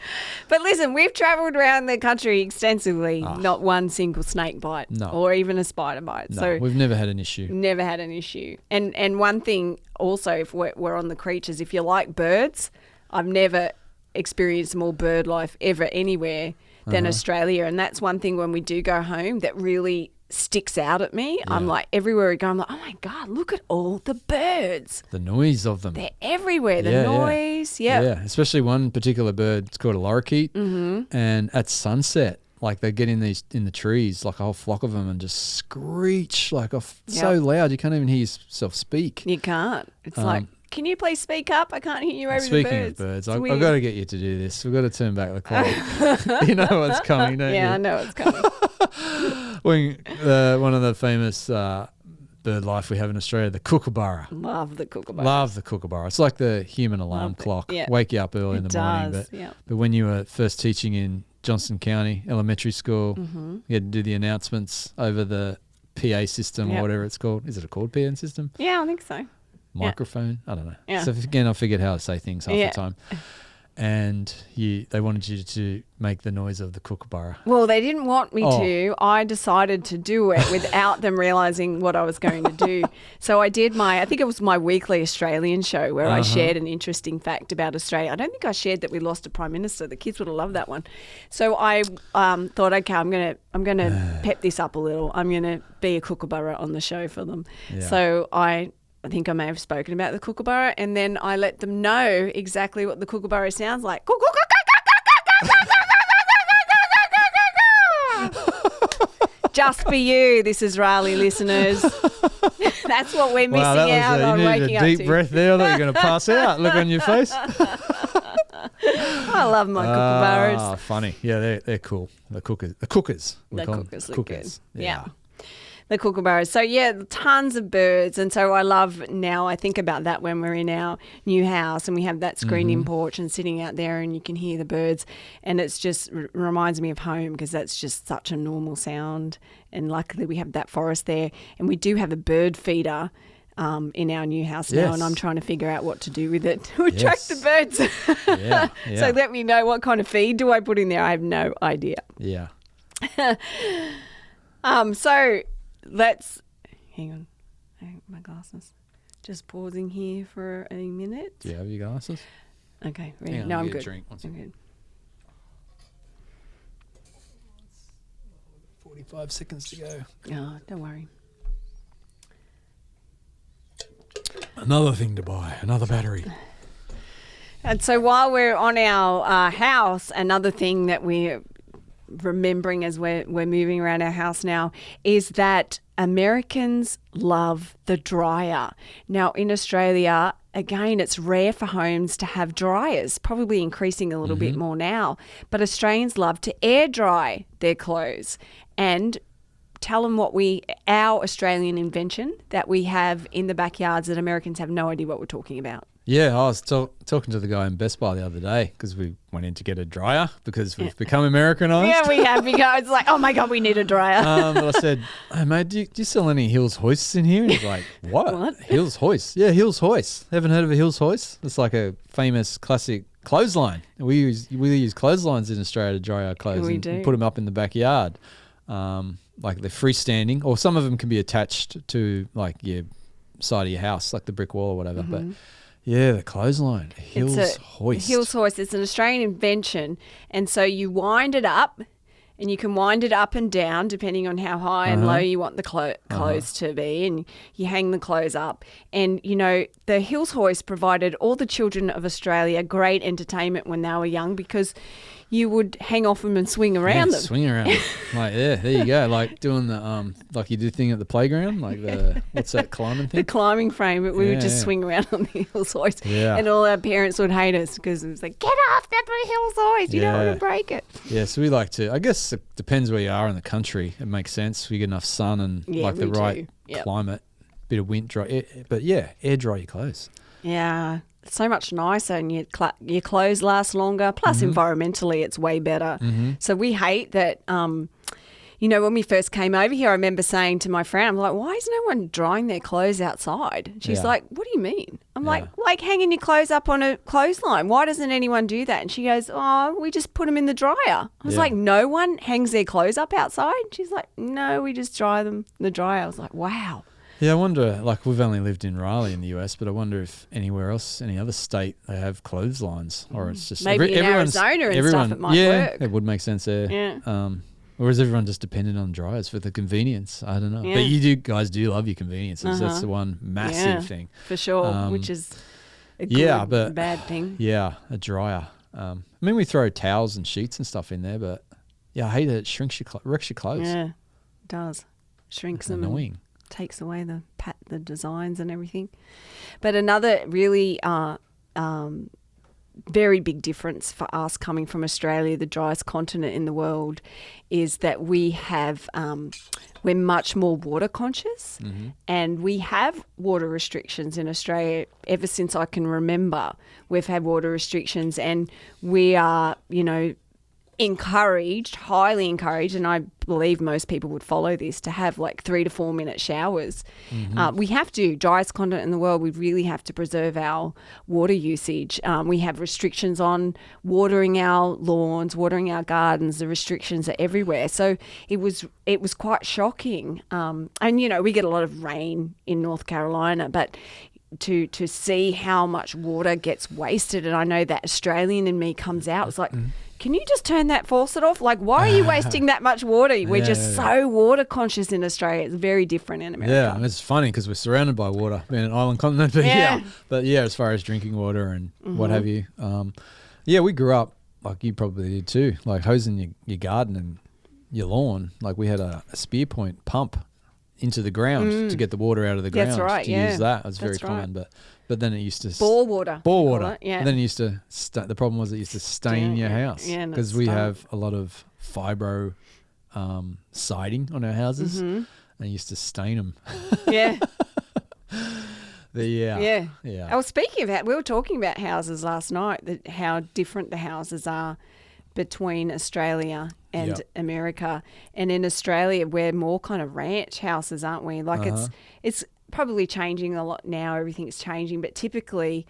But listen, we've travelled around the country extensively, not one single snake bite or even a spider bite.
No,
So
we've never had an issue.
never had an issue. And one thing also, if we're on the creatures, if you like birds, I've never experienced more bird life ever anywhere than Australia. And that's one thing when we do go home that really sticks out at me. I'm like, everywhere we go, I'm like, oh my God, look at all the birds.
The noise of them.
They're everywhere. The
Yeah,
noise. Yeah.
Especially one particular bird. It's called a lorikeet. And at sunset, like they get in the trees, like a whole flock of them, and just screech like so loud you can't even hear yourself speak.
You can't. It's like, can you please speak up? I can't hear you over the
Speaking
birds.
of birds,
It's
I've
weird.
got to get you to do this. We've got to turn back the clock. You know what's coming, don't
Yeah, I
you?
know it's coming.
When, one of the famous bird life we have in Australia, the kookaburra.
Love the kookaburra.
Love the kookaburra. It's like the human alarm
Love it.
clock.
Yeah.
Wake you up early in
It
the morning.
does,
But,
yeah.
but when you were first teaching in Johnston County Elementary School, you had to do the announcements over the PA system or
Yep.
whatever it's called. Is it a called PA system?
Yeah, I think so.
Microphone? I don't know.
Yeah.
So again, I figured how to say things half
Yeah.
the time. and they wanted you to make the noise of the kookaburra.
Well, they didn't want me to. I decided to do it without them realising what I was going to do. So I did I think it was my weekly Australian show where I shared an interesting fact about Australia. I don't think I shared that we lost a Prime Minister. The kids would have loved that one. So I thought, okay, I'm gonna pep this up a little. I'm going to be a kookaburra on the show for them.
Yeah.
So I think I may have spoken about the kookaburra, and then I let them know exactly what the kookaburra sounds like. Just for you, this is Raleigh listeners. That's what we're missing out on waking up to.
You needed a deep breath there. I thought you were going to pass out. Look on your face.
I love my kookaburras.
Oh, funny. Yeah, they're cool. The cookers. The cookers.
The cookers look good.
Yeah.
The kookaburras. So, yeah, tons of birds. And so I love now, I think about that when we're in our new house and we have that screened-in porch and sitting out there and you can hear the birds. And it's just reminds me of home because that's just such a normal sound. And luckily we have that forest there. And we do have a bird feeder in our new house now, and I'm trying to figure out what to do with it to attract the birds.
Yeah.
So let me know, what kind of feed do I put in there? I have no idea.
Yeah.
So let's hang on. My glasses. Just pausing here for a minute.
Do you have your glasses?
Okay. Ready?
Hang on,
No,
I'll
I'm
get a
good.
drink.
I'm good.
45 seconds to go.
Oh, don't worry.
Another thing to buy, another battery.
And so while we're on our house, another thing that we're remembering as we're moving around our house now is that Americans love the dryer. Now in Australia, again, it's rare for homes to have dryers, probably increasing a little bit more now. But Australians love to air dry their clothes. And tell them our Australian invention that we have in the backyards that Americans have no idea what we're talking about.
Yeah, I was talking to the guy in Best Buy the other day because we went in to get a dryer because we've become Americanized.
Yeah, we have become. It's like, oh my God, we need a dryer.
But I said, hey, mate, do you sell any Hills hoists in here? And he's like, what? Hills hoists? Yeah, Hills hoists. Haven't heard of a Hills hoist? It's like a famous classic clothesline. We use clotheslines in Australia to dry our clothes and put them up in the backyard. Like they're freestanding, or some of them can be attached to like your side of your house, like the brick wall or whatever. But yeah, the clothesline, Hills hoist.
Hills hoist. It's an Australian invention, and so you wind it up, and you can wind it up and down depending on how high and low you want the clothes to be, and you hang the clothes up. And you know, the Hills hoist provided all the children of Australia great entertainment when they were young because you would hang off them and swing around them.
Swing around them. Like, yeah, there you go. Like doing the, like you do thing at the playground, like what's that climbing thing?
The climbing frame, but we would just swing around on the Hills hoist.
Yeah.
And all our parents would hate us because it was like, get off that Hills hoist. You don't want to break it.
Yeah, so we like to, I guess it depends where you are in the country. It makes sense. We get enough sun and like the right climate, bit of wind dry. But yeah, air dry your clothes.
Yeah. So much nicer, and your clothes last longer. Plus, environmentally, it's way better. So we hate that. You know, when we first came over here, I remember saying to my friend, I'm like, "Why is no one drying their clothes outside?" She's like, "What do you mean?" I'm like hanging your clothes up on a clothesline. Why doesn't anyone do that? And she goes, "Oh, we just put them in the dryer." I was like, "No one hangs their clothes up outside?" She's like, "No, we just dry them in the dryer." I was like, "Wow."
Yeah, I wonder, like we've only lived in Raleigh in the US, but I wonder if anywhere else, any other state, they have clotheslines or it's just...
Maybe in Arizona and stuff it might work.
Yeah, it would make sense there.
Yeah.
Or is everyone just dependent on dryers for the convenience? I don't know. Yeah. But you guys do love your conveniences. That's the one massive thing.
For sure, which is a good, bad thing.
Yeah, a dryer. I mean, we throw towels and sheets and stuff in there, but yeah, I hate it. It shrinks wrecks your clothes.
Yeah, it does. Shrinks them.
Annoying.
Takes away the designs and everything. But another really very big difference for us coming from Australia, the driest continent in the world, is that we're much more water conscious, and we have water restrictions in Australia ever since I can remember. We've had water restrictions, and we are, encouraged, highly encouraged, and I believe most people would follow this, to have like 3 to 4 minute showers. We have to, driest continent in the world, we really have to preserve our water usage. We have restrictions on watering our lawns, watering our gardens. The restrictions are everywhere. So it was quite shocking. And, you know, we get a lot of rain in North Carolina, but to see how much water gets wasted, and I know that Australian in me comes out, it's like, can you just turn that faucet off? Like, why are you wasting that much water? We're just so water conscious in Australia. It's very different in America.
Yeah, and it's funny because we're surrounded by water, being an island continent. But yeah, as far as drinking water and what have you, we grew up like you probably did too, like hosing your garden and your lawn. Like we had a spear point pump into the ground to get the water out of the ground.
That's right,
to use that. It was very common, but then it used to
bore water.
Yeah. And then it used to the problem was it used to stain your house because we have a lot of fibro siding on our houses, and it used to stain them.
Yeah.
Yeah.
I was speaking of that. We were talking about houses last night, how different the houses are between Australia and America. And in Australia, we're more kind of ranch houses, aren't we? Like it's probably changing a lot now. Everything's changing, but typically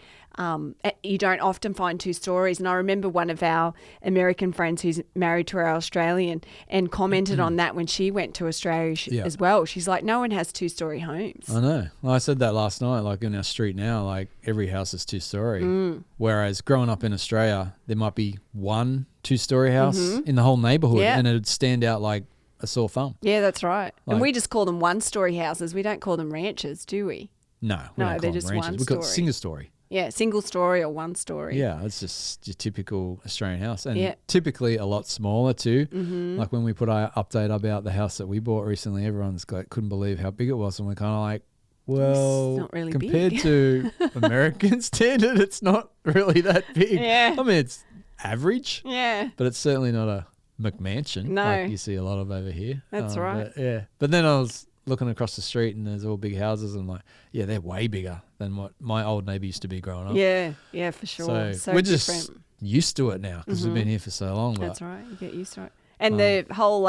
you don't often find 2 stories. And I remember one of our American friends who's married to our Australian and commented on that when she went to Australia as well. She's like, no one has 2-story homes.
I know. Well, I said that last night, like in our street now, like every house is 2-story. Whereas growing up in Australia, there might be 1 2-story house in the whole neighborhood and it would stand out like a sore thumb.
Yeah, that's right. Like, and we just call them 1-story houses. We don't call them ranches, do we?
No, they're just ranches.
1
We call it single story.
Yeah, single story or 1 story.
Yeah, it's just your typical Australian house, and typically a lot smaller too. Like when we put our update about the house that we bought recently, everyone's like couldn't believe how big it was, and we're kind of like, well,
it's not really
compared
big.
to American standard, it's not really that big.
Yeah,
I mean it's average.
Yeah,
but it's certainly not a McMansion like you see a lot of over here.
That's right.
But then I was looking across the street and there's all big houses and I'm like, yeah, they're way bigger than what my old neighbour used to be growing up.
Yeah, for sure.
So we're just used to it now because we've been here for so long.
That's right. You get used to it. And the whole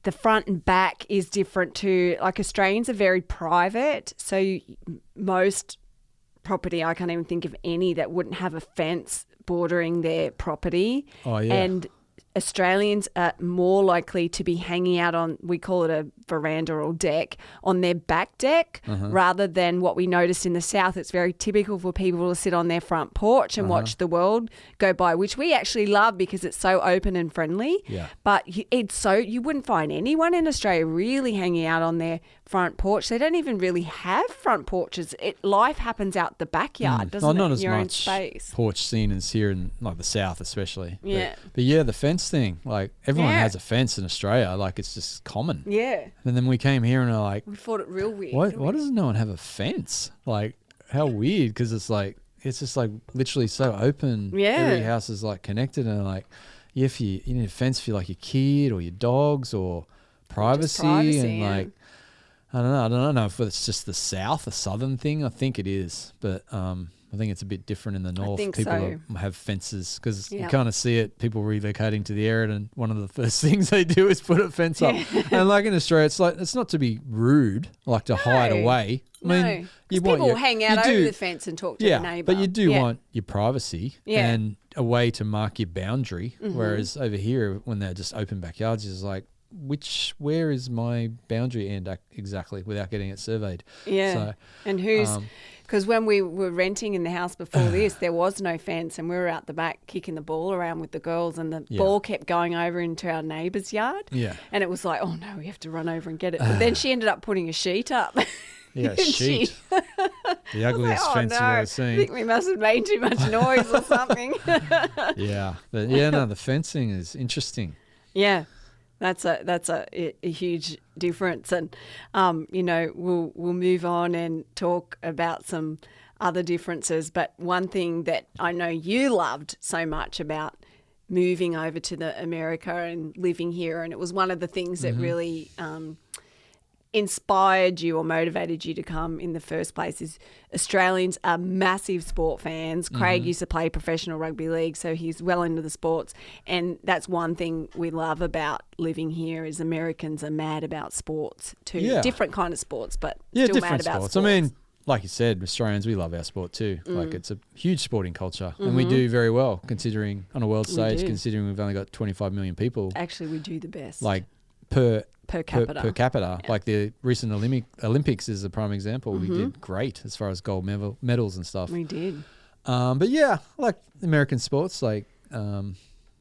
the front and back is different too. Like Australians are very private. So most property, I can't even think of any that wouldn't have a fence bordering their property.
Oh, yeah.
And Australians are more likely to be hanging out on, we call it a veranda or deck, on their back deck rather than what we noticed in the south. It's very typical for people to sit on their front porch and watch the world go by, which we actually love because it's so open and friendly.
Yeah.
But you wouldn't find anyone in Australia really hanging out on their front porch. They don't even really have front porches. Life happens out the backyard, doesn't it?
Not as
Your own
much
space.
porch scene as here in like the south especially.
Yeah.
But yeah, the fence thing, like everyone has a fence in Australia. Like it's just common.
Yeah.
And then we came here and are like,
we thought it real weird.
Why does no one have a fence? Like how weird, because it's just like literally so open.
Yeah.
Every house is like connected and like if you need a fence for like your kid or your dogs or privacy and like I don't know if it's just the south, a southern thing. I think it is, but I think it's a bit different in the north. People have fences because you kind of see it. People relocating to the area, and one of the first things they do is put a fence up. And like in Australia, it's not to be rude, like to hide away. I mean,
people hang out over the fence and talk to the neighbour.
But you do want your privacy and a way to mark your boundary. Whereas over here, when they're just open backyards, it's like, where is my boundary end exactly without getting it surveyed?
Yeah.
So,
and who's, because when we were renting in the house before this, there was no fence and we were out the back kicking the ball around with the girls and the ball kept going over into our neighbour's yard.
Yeah.
And it was like, oh no, we have to run over and get it. But then she ended up putting a sheet up.
Yeah, a sheet. The ugliest fence you've ever seen.
I think we must have made too much noise or something.
Yeah. But the fencing is interesting.
Yeah. That's a huge difference, and we'll move on and talk about some other differences. But one thing that I know you loved so much about moving over to America and living here, and it was one of the things that really inspired you or motivated you to come in the first place is Australians are massive sport fans. Craig used to play professional rugby league, so he's well into the sports. And that's one thing we love about living here is Americans are mad about sports too.
Yeah.
Different kind of sports, but
Yeah,
still
different
mad about
sports.
sports.
I mean, like you said, Australians, we love our sport too. Like it's a huge sporting culture and we do very well considering on a world stage,
do.
considering we've only got 25 million people.
Actually, we do the best.
Like per
capita.
Per capita. Yeah. Like the recent Olympics is a prime example. We did great as far as gold medals and stuff.
We did.
But yeah, like American sports, like, well,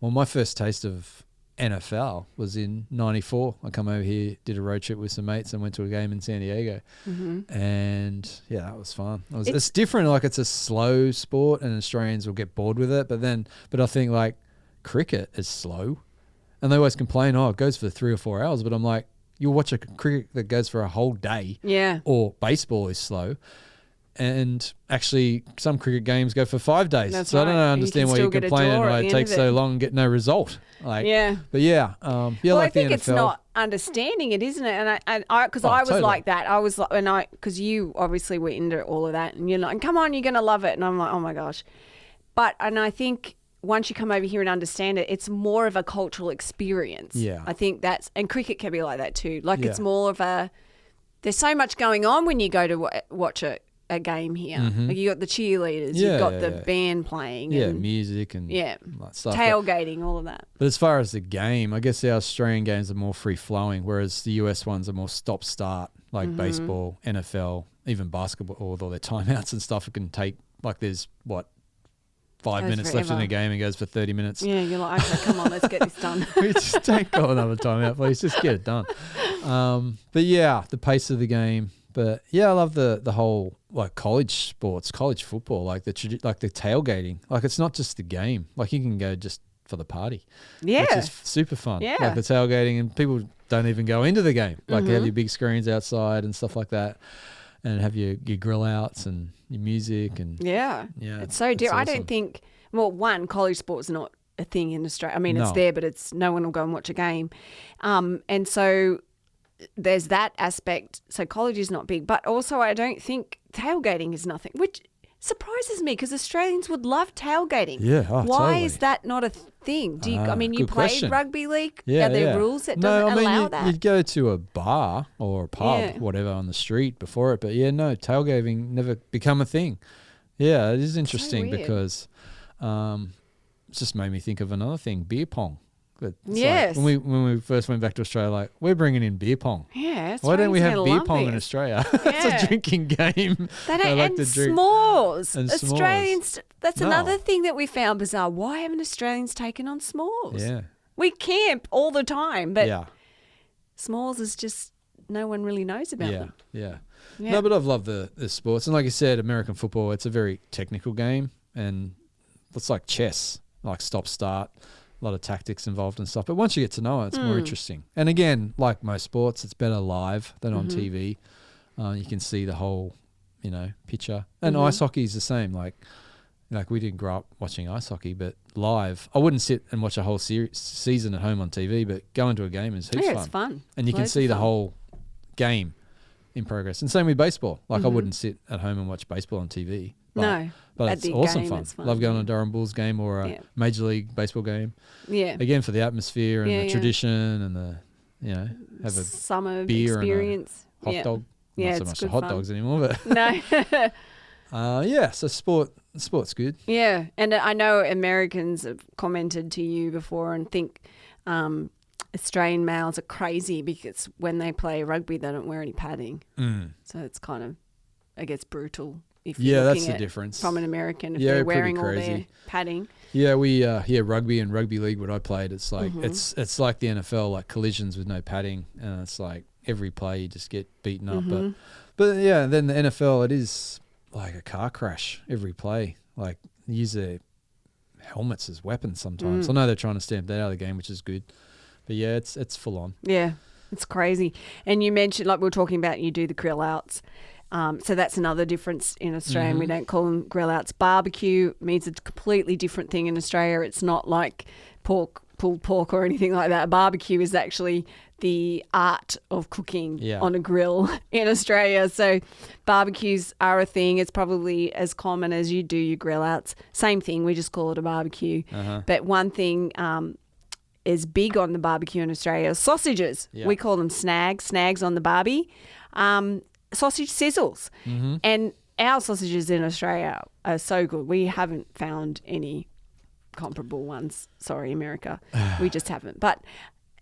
my first taste of NFL was in 94. I come over here, did a road trip with some mates and went to a game in San Diego. And yeah, that was fun. It's different. Like it's a slow sport and Australians will get bored with it. But I think like cricket is slow. And they always complain, it goes for 3 or 4 hours. But I'm like, you'll watch a cricket that goes for a whole day.
Yeah.
Or baseball is slow. And actually, some cricket games go for 5 days.
That's
so
right.
I don't understand why you complain and why it takes so long and get no result. Like,
yeah.
But yeah,
Well,
like
I think
the NFL.
it's not understanding it, isn't it? And I because I was
totally.
like that. I was like, because you obviously were into all of that, and you're like, come on, you're gonna love it, and I'm like, oh my gosh. And I think once you come over here and understand it, it's more of a cultural experience.
Yeah.
I think and cricket can be like that too. Like
Yeah.
it's more of there's so much going on when you go to watch a game here. Like you got the cheerleaders,
Yeah,
you've got
yeah,
the
yeah.
band playing.
Yeah,
and,
music and
yeah,
like stuff.
tailgating, all of that.
But as far as the game, I guess the Australian games are more free-flowing, whereas the US ones are more stop-start, like baseball, NFL, even basketball, although their timeouts and stuff, it can take, like there's, 5
Goes
minutes left in
forever.
the game and goes for 30 minutes.
Yeah, you're like, okay, come on, let's get this done.
We just don't go another timeout, please. Just get it done. But yeah, the pace of the game. But yeah, I love the whole like college sports, college football, like the tailgating. Like it's not just the game. Like you can go just for the party.
Yeah.
Which is super fun.
Yeah.
Like the tailgating, and people don't even go into the game. Like they have your big screens outside and stuff like that, and have your grill outs and your music and
Yeah.
yeah.
It's so different. I
awesome.
don't think, one, college sport's not a thing in Australia. I mean, it's
No.
there, but it's no one will go and watch a game. And so there's that aspect. So college is not big. But also I don't think tailgating is nothing, which surprises me because Australians would love tailgating.
Yeah,
Why
totally.
is that not a thing? Do you? I mean, you
good
played
question.
rugby league.
Yeah,
Are there
yeah.
rules that
No,
doesn't
I mean,
allow that?
You'd go to a bar or a pub,
Yeah.
whatever, on the street before it. But yeah, no, tailgating never become a thing. Yeah, it is interesting
weird.
because it's just made me think of another thing, beer pong. It's
Yes.
Like when we first went back to Australia, like, we're bringing in beer pong.
Yeah.
Why don't we
Australians
have
gonna
beer
love
pong in
this.
Australia? It's
Yeah.
a drinking game.
They don't,
I like
and
to drink.
s'mores.
And s'mores.
Australians, that's
No.
another thing that we found bizarre. Why haven't Australians taken on s'mores?
Yeah.
We camp all the time, but
Yeah.
s'mores is just, no one really knows about
Yeah,
them.
yeah.
Yeah.
No, but I've loved the sports. And like you said, American football, it's a very technical game. And it's like chess, like stop-start, a lot of tactics involved and stuff. But once you get to know it, it's more interesting. And again, like most sports, it's better live than on TV. You can see the whole, picture. And ice hockey is the same. Like we didn't grow up watching ice hockey, but live, I wouldn't sit and watch a whole season at home on TV, but going to a game is heaps
Yeah,
fun.
it's fun.
And you can
Loads
see
of
the
fun.
whole game in progress. And same with baseball. Like I wouldn't sit at home and watch baseball on TV.
No,
But
at
it's
the
awesome
game,
fun.
it's fun.
Love going to a Durham Bulls game or a
Yeah.
Major League Baseball game.
Yeah.
Again, for the atmosphere and
Yeah,
the
yeah.
tradition and the, have a
Summer
beer
experience.
and a hot
Yeah.
dog.
Yeah,
Not so
it's
much the
good
hot
fun.
dogs anymore, but
No.
yeah, so sport's good.
Yeah, and I know Americans have commented to you before and think Australian males are crazy because when they play rugby, they don't wear any padding. So it's kind of, I guess, brutal. If you're
Yeah, that's
looking
the
at
difference.
from an American, if
Yeah,
they're
pretty
wearing all their
crazy.
padding.
Yeah, we rugby and rugby league. What I played, it's like it's like the NFL, like collisions with no padding, and it's like every play you just get beaten up. But yeah, then the NFL, it is like a car crash every play. Like use their helmets as weapons sometimes. I know they're trying to stamp that out of the game, which is good. But yeah, it's full on.
Yeah, it's crazy. And you mentioned, like we were talking about, you do the grill outs. So that's another difference in Australia. We don't call them grill outs. Barbecue means a completely different thing in Australia. It's not like pork pulled pork or anything like that. A barbecue is actually the art of cooking on a grill in Australia. So barbecues are a thing. It's probably as common as you do your grill outs. Same thing. We just call it a barbecue. But one thing is big on the barbecue in Australia: sausages. Yeah. We call them snags on the barbie. Sausage sizzles. And our sausages in Australia are so good. We haven't found any comparable ones. Sorry, America. We just haven't. But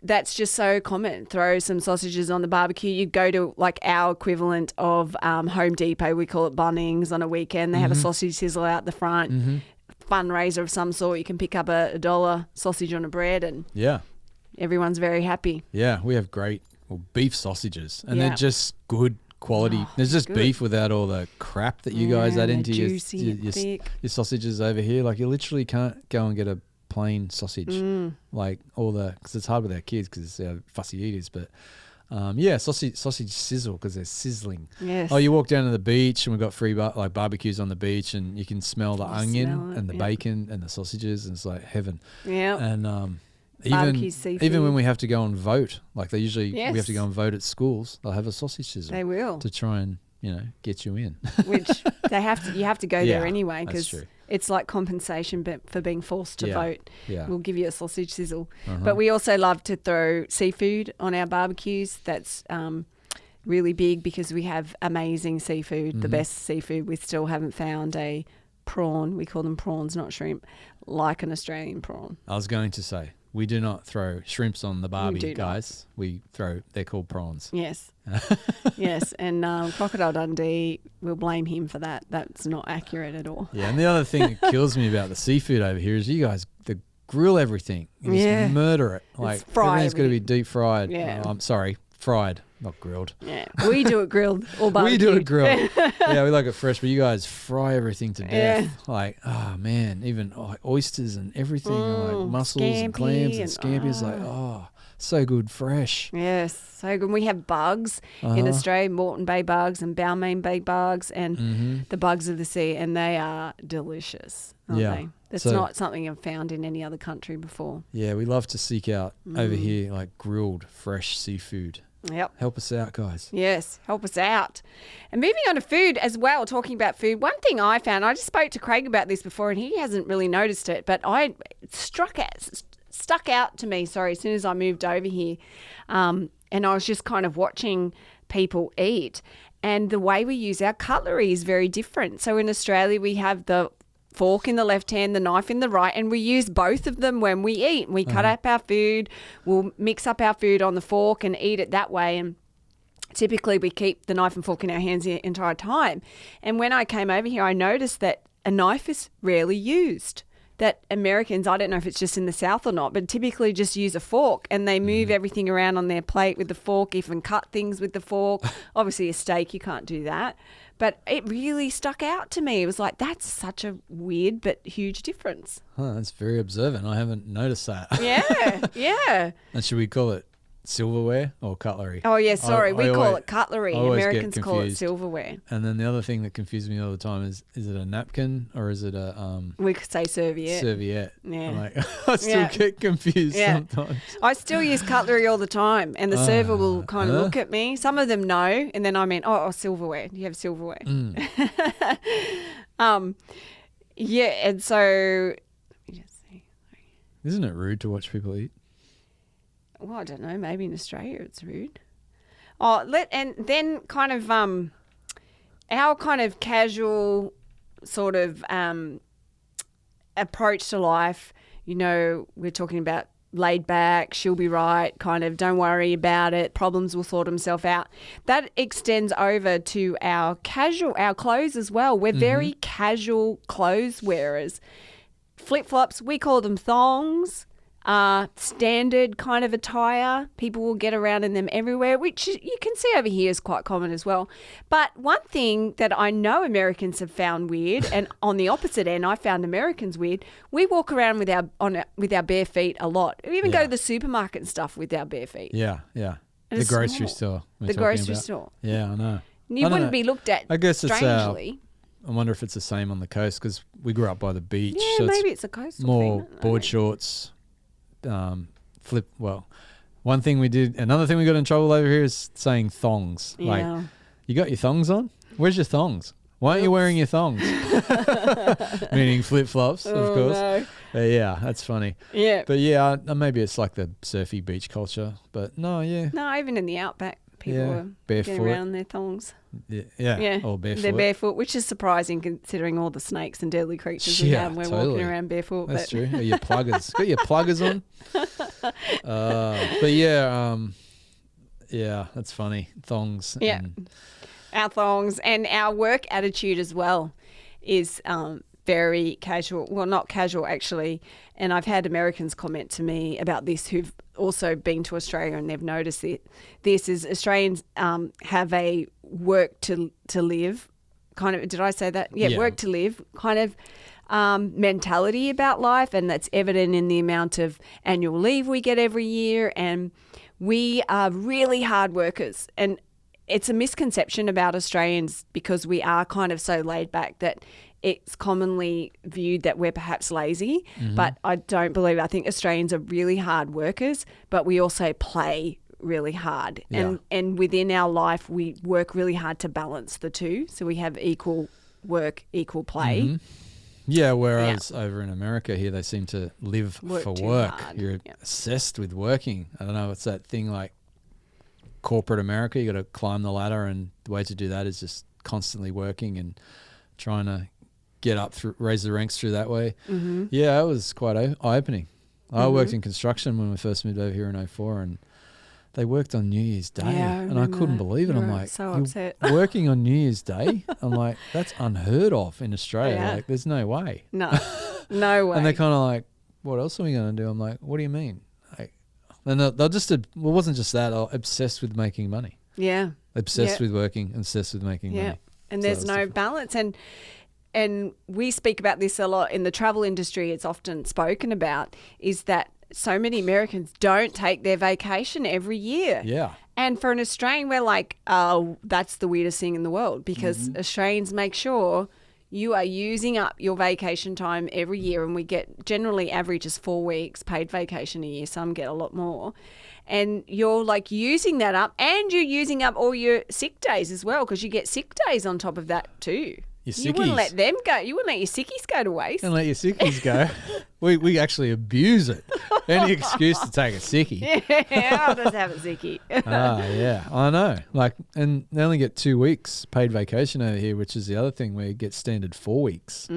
that's just so common. Throw some sausages on the barbecue. You go to like our equivalent of Home Depot. We call it Bunnings on a weekend. They have a sausage sizzle out the front. Fundraiser of some sort. You can pick up a $1 sausage on a bread and everyone's very happy.
Yeah, we have great beef sausages and they're just good quality. There's just beef without all the crap that you guys add into your sausages over here. Like you literally can't go and get a plain sausage, like all the, because it's hard with our kids because they're fussy eaters. But sausage sizzle because they're sizzling. Yes. Oh, you walk down to the beach and we've got free like barbecues on the beach and you can smell the onion and the bacon and the sausages and it's like heaven. Yeah. And even when we have to go and vote, like we have to go and vote at schools, they'll have a sausage sizzle. They will to try and get you in.
Which you have to go there anyway because it's like compensation for being forced to vote. Yeah. We'll give you a sausage sizzle. But we also love to throw seafood on our barbecues. That's really big because we have amazing seafood, the best seafood. We still haven't found a prawn. We call them prawns, not shrimp, like an Australian prawn.
I was going to say, we do not throw shrimps on the barbie, guys. They're called prawns.
Yes. Yes. And Crocodile Dundee, we'll blame him for that. That's not accurate at all.
Yeah. And the other thing that kills me about the seafood over here is you guys grill everything. You just murder it. Like everything's got to be deep fried. Yeah. I'm sorry. Fried, not grilled.
Yeah, we do it grilled or barbecued.
We do it grilled. Yeah, we like it fresh, but you guys fry everything to death. Yeah. Like, oh man, even like oysters and everything, like mussels and clams and scampi. So good fresh.
Yes, so good. We have bugs in Australia, Moreton Bay bugs and Balmain Bay bugs and the bugs of the sea, and they are delicious, aren't they? It's not something I've found in any other country before.
Yeah, we love to seek out over here like grilled fresh seafood.
Yep.
Help us out, guys.
Yes, help us out. And moving on to food as well, talking about food, one thing I found, I just spoke to Craig about this before and he hasn't really noticed it, but stuck out to me, as soon as I moved over here. And I was just kind of watching people eat. And the way we use our cutlery is very different. So in Australia, we have the fork in the left hand, the knife in the right, and we use both of them when we eat. We cut up our food, we'll mix up our food on the fork and eat it that way. And typically we keep the knife and fork in our hands the entire time. And when I came over here, I noticed that a knife is rarely used. That Americans, I don't know if it's just in the South or not, but typically just use a fork and they move everything around on their plate with the fork, even cut things with the fork. Obviously a steak, you can't do that. But it really stuck out to me. It was like, that's such a weird but huge difference.
That's very observant. I haven't noticed that.
Yeah.
And should we call it silverware or cutlery?
Oh, yeah, sorry. We call it cutlery. Americans call it silverware.
And then the other thing that confuses me all the time is it a napkin or is it a...
we could say serviette.
Serviette. Yeah. I still get confused sometimes.
I still use cutlery all the time and the server will kind of look at me. Some of them know and then I mean, silverware. Do you have silverware? And so... Let me just see.
Isn't it rude to watch people eat?
Well, I don't know. Maybe in Australia it's rude. And then kind of our kind of casual sort of approach to life. We're talking about laid back, she'll be right, kind of don't worry about it, problems will sort themselves out. That extends over to our clothes as well. We're very casual clothes wearers. Flip-flops, we call them thongs. Standard kind of attire. People will get around in them everywhere, which you can see over here is quite common as well. But one thing that I know Americans have found weird, and on the opposite end, I found Americans weird. We walk around with our bare feet a lot. We even go to the supermarket and stuff with our bare feet.
Yeah. And the grocery store.
The grocery store.
Yeah, I know.
You wouldn't be looked at.
I guess
strangely.
I wonder if it's the same on the coast because we grew up by the beach.
Yeah, so maybe it's a coastal
more
thing.
board shorts. flip. Well, one thing we did, another thing we got in trouble over here is saying thongs.
Yeah.
Like, you got your thongs on? Where's your thongs? Why aren't you wearing your thongs? Meaning flip-flops, of course.
No.
But yeah, that's funny.
Yeah.
But yeah, maybe it's like the surfy beach culture. But no, yeah.
No, even in the outback, people
Yeah,
were
barefoot.
getting around their thongs.
Yeah. Or barefoot.
They're barefoot, which is surprising considering all the snakes and deadly creatures we
Yeah,
have. We're
totally.
walking around barefoot.
That's
but
true. Or your pluggers. Got your pluggers on. But yeah, yeah, that's funny. Thongs.
Yeah.
And
Our thongs and our work attitude as well is very casual. Well, not casual actually. And I've had Americans comment to me about this who've also been to Australia and they've noticed it. This is Australians have a work to live kind of. Did I say that? Yeah, work to live kind of mentality about life, and that's evident in the amount of annual leave we get every year. And we are really hard workers, and it's a misconception about Australians because we are kind of so laid back that it's commonly viewed that we're perhaps lazy, but I don't believe it. I think Australians are really hard workers, but we also play really hard.
Yeah.
And within our life, we work really hard to balance the two. So we have equal work, equal play.
yeah, whereas over in America here, they seem to live
Work
for
too
work.
hard.
You're
Yeah.
obsessed with working. I don't know. It's that thing like corporate America. You got to climb the ladder, and the way to do that is just constantly working and trying to get up through, raise the ranks through that way. Yeah, it was quite eye-opening. I worked in construction when we first moved over here in 2004, and they worked on New Year's Day,
Yeah, I
and I couldn't
remember.
believe it.
You
I'm
were
like,
so
"You're
upset."
working on New Year's Day?" I'm like, that's unheard of in Australia.
Yeah.
Like, there's no way.
No, no way.
And they're kind of like, "What else are we going to do?" I'm like, "What do you mean?" Like, and they're just, well, it wasn't just that. They're obsessed with making money.
yeah.
Obsessed
Yeah.
with working, obsessed with making
Yeah.
money.
And
So
there's
that's
no
different.
balance. And we speak about this a lot in the travel industry. It's often spoken about is that so many Americans don't take their vacation every year.
Yeah.
And for an Australian, we're like, oh, that's the weirdest thing in the world because Australians make sure you are using up your vacation time every year. And we get generally average is 4 weeks paid vacation a year. Some get a lot more. And you're like using that up, and you're using up all your sick days as well because you get sick days on top of that too.
Your
You wouldn't
sickies.
let them go. You wouldn't let your sickies go to waste.
And let your sickies go. we actually abuse it. Any excuse to take a sickie.
Yeah, I'll just have a sickie.
Yeah, I know. Like, and they only get 2 weeks paid vacation over here, which is the other thing where you get standard 4 weeks.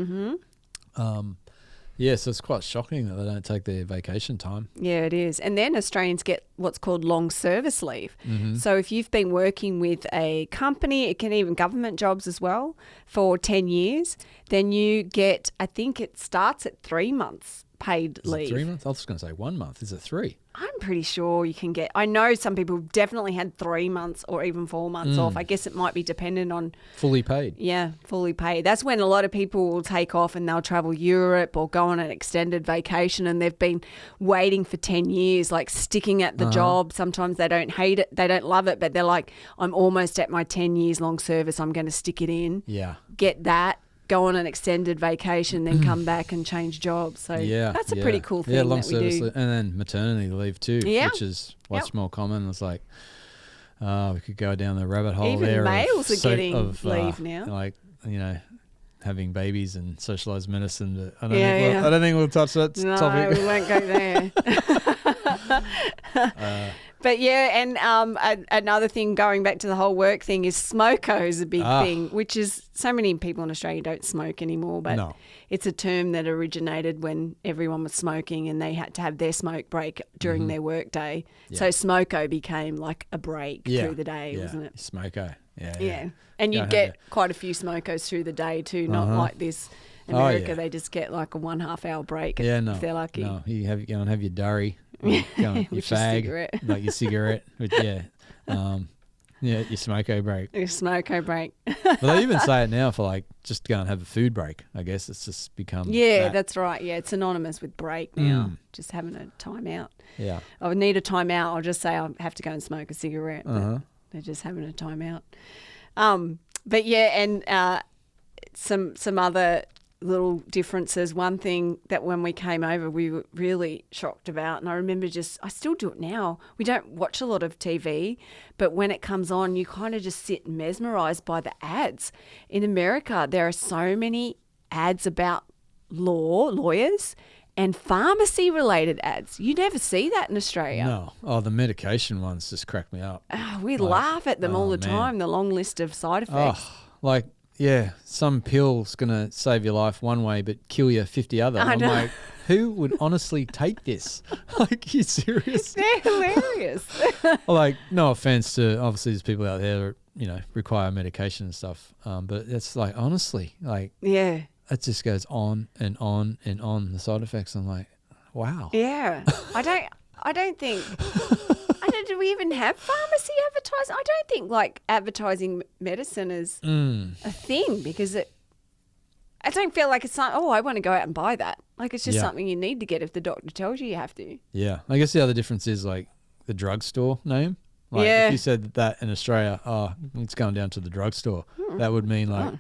Yeah, so it's quite shocking that they don't take their vacation time.
Yeah, it is. And then Australians get what's called long service leave. So if you've been working with a company, it can even government jobs as well, for 10 years, then you get, I think it starts at 3 months paid
Is
leave.
it 3 months? I was going to say 1 month. Is it 3?
I'm pretty sure you can get, I know some people definitely had 3 months or even 4 months off. I guess it might be dependent on,
Fully paid.
yeah, fully paid. That's when a lot of people will take off and they'll travel Europe or go on an extended vacation, and they've been waiting for 10 years, like sticking at the job. Sometimes they don't hate it, they don't love it, but they're like, I'm almost at my 10 years long service. I'm going to stick it in,
Yeah.
get that, go on an extended vacation, then come back and change jobs. So
Yeah.
that's a
yeah.
pretty cool thing
Yeah, long
that we
service
do.
leave. And then maternity leave too,
Yeah.
which is much more common. It's like, we could go down the rabbit hole
Even
there.
males are getting
of,
leave now.
Like, you know, having babies and socialised medicine. But I
Yeah,
don't think we'll touch that
No,
topic.
we won't go there. But yeah, and another thing, going back to the whole work thing, is smoko is a big thing, which is so many people in Australia don't smoke anymore, but
No.
it's a term that originated when everyone was smoking and they had to have their smoke break during their work day. So smoko became like a break through the day, wasn't it?
Smoko. Yeah.
Yeah. And
Go
you'd
have
get
your-
quite a few smokos through the day too, not like this.
Oh,
America,
yeah.
they just get like a 1.5 hour break
Yeah, no.
if they're lucky.
No, you go and have your durry, go and your
Which is
fag,
cigarette.
like your cigarette. Which, yeah, your smoko break.
A smoko break.
But they even say it now for like just go and have a food break. I guess it's just become
Yeah,
that.
that's right. Yeah, it's synonymous with break now. Just having a time out.
Yeah.
I would need a time out. I'll just say I have to go and smoke a cigarette. But
Uh-huh.
they're just having a time out. But yeah, and some other little differences. One thing that when we came over, we were really shocked about, and I remember I still do it now. We don't watch a lot of TV, but when it comes on, you kind of just sit mesmerised by the ads. In America, there are so many ads about lawyers, and pharmacy-related ads. You never see that in Australia.
No. Oh, the medication ones just crack me up.
Oh, we laugh at them all the time, the long list of side effects.
Oh, some pill's going to save your life one way but kill you 50 other.
I know.
I'm like, who would honestly take this? Like, you serious?
They're hilarious.
Like, no offense to, obviously, there's people out there that, require medication and stuff. But it's like, honestly, like,
yeah.
it just goes on and on and on, the side effects. I'm like, wow.
Yeah. Do we even have pharmacy advertising? I don't think like advertising medicine is a thing, because I don't feel like it's not, I want to go out and buy that. Like, it's just something you need to get if the doctor tells you have to. Yeah.
I guess the other difference is like the drugstore name. Like, if you said that in Australia, it's going down to the drugstore, that would mean like,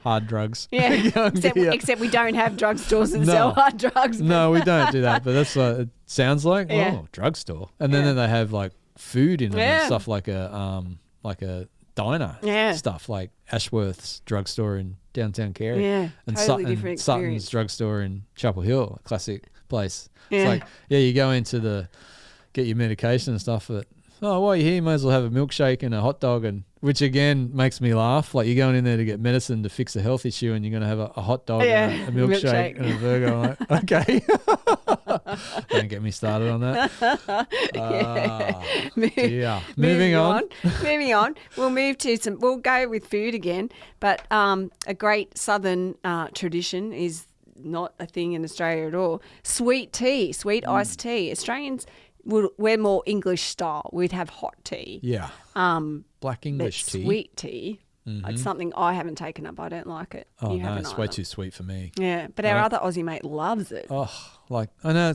hard drugs.
Yeah, except we don't have drugstores and sell hard drugs.
No, we don't do that. But that's what it sounds like. Yeah. Oh, drugstore. And then they have like food in them and stuff, like a diner stuff, like Ashworth's drugstore in downtown Carey.
Yeah,
and
totally different experience.
Sutton's drugstore in Chapel Hill, a classic place. Yeah. It's like, you go get your medication and stuff, but while you're here, you might as well have a milkshake and a hot dog, and which again makes me laugh. Like, you're going in there to get medicine to fix a health issue, and you're going to have a hot dog and a milkshake and a burger. I'm like, okay. Don't get me started on that. Moving on.
Moving on. We'll go with food again, but a great southern tradition is not a thing in Australia at all. Sweet tea, iced tea. Australians, we're more English style. We'd have hot tea.
Yeah. Black English tea.
Sweet tea. Mm-hmm. It's something I haven't taken up. I don't like it.
Oh, no, it's way too sweet for me.
Yeah, but our other Aussie mate loves it.
Oh, like, I know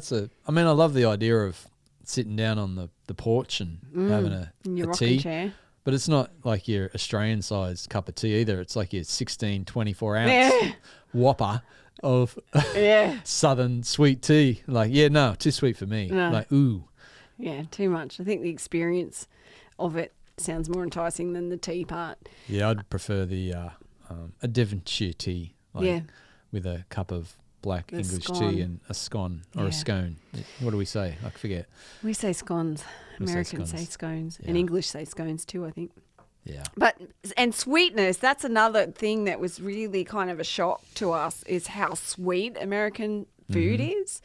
I love the idea of sitting down on the porch and having a tea.
Chair.
But it's not like your Australian-sized cup of tea either. It's like your 16, 24-ounce whopper of southern sweet tea. Like, too sweet for me. No. Like, ooh.
Yeah, too much. I think the experience of it sounds more enticing than the tea part.
Yeah, I'd prefer the a Devonshire tea, with a cup of black English tea and a scone or a scone. What do we say? I forget.
We say scones. Americans say scones. And English say scones too, I think.
Yeah.
And sweetness, that's another thing that was really kind of a shock to us, is how sweet American food is.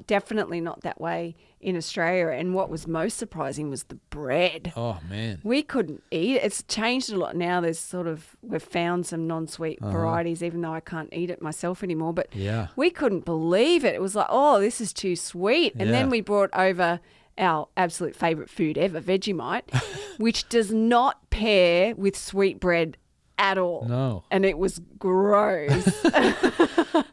Definitely not that way in Australia. And what was most surprising was the bread.
Oh, man.
We couldn't eat it. It's changed a lot now. We've found some non-sweet varieties, even though I can't eat it myself anymore. But we couldn't believe it. It was like, this is too sweet. And then we brought over our absolute favourite food ever, Vegemite, which does not pair with sweet bread at all.
No.
And it was gross.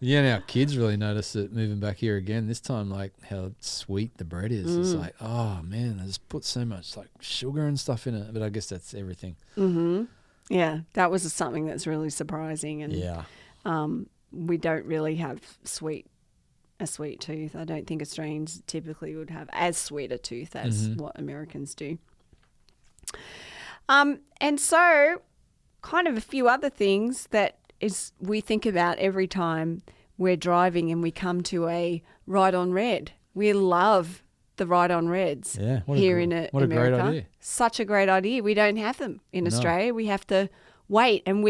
Yeah, and our kids really noticed it moving back here again this time, like how sweet the bread is. It's like, oh man, they just put so much like sugar and stuff in it. But I guess that's everything.
Mm-hmm. Yeah, that was something that's really surprising. And we don't really have a sweet tooth. I don't think Australians typically would have as sweet a tooth as what Americans do. And so kind of a few other things that we think about every time we're driving and we come to a right on red. We love the right on reds in America.
What a great idea.
Such a great idea. We don't have them in Australia. We have to wait, and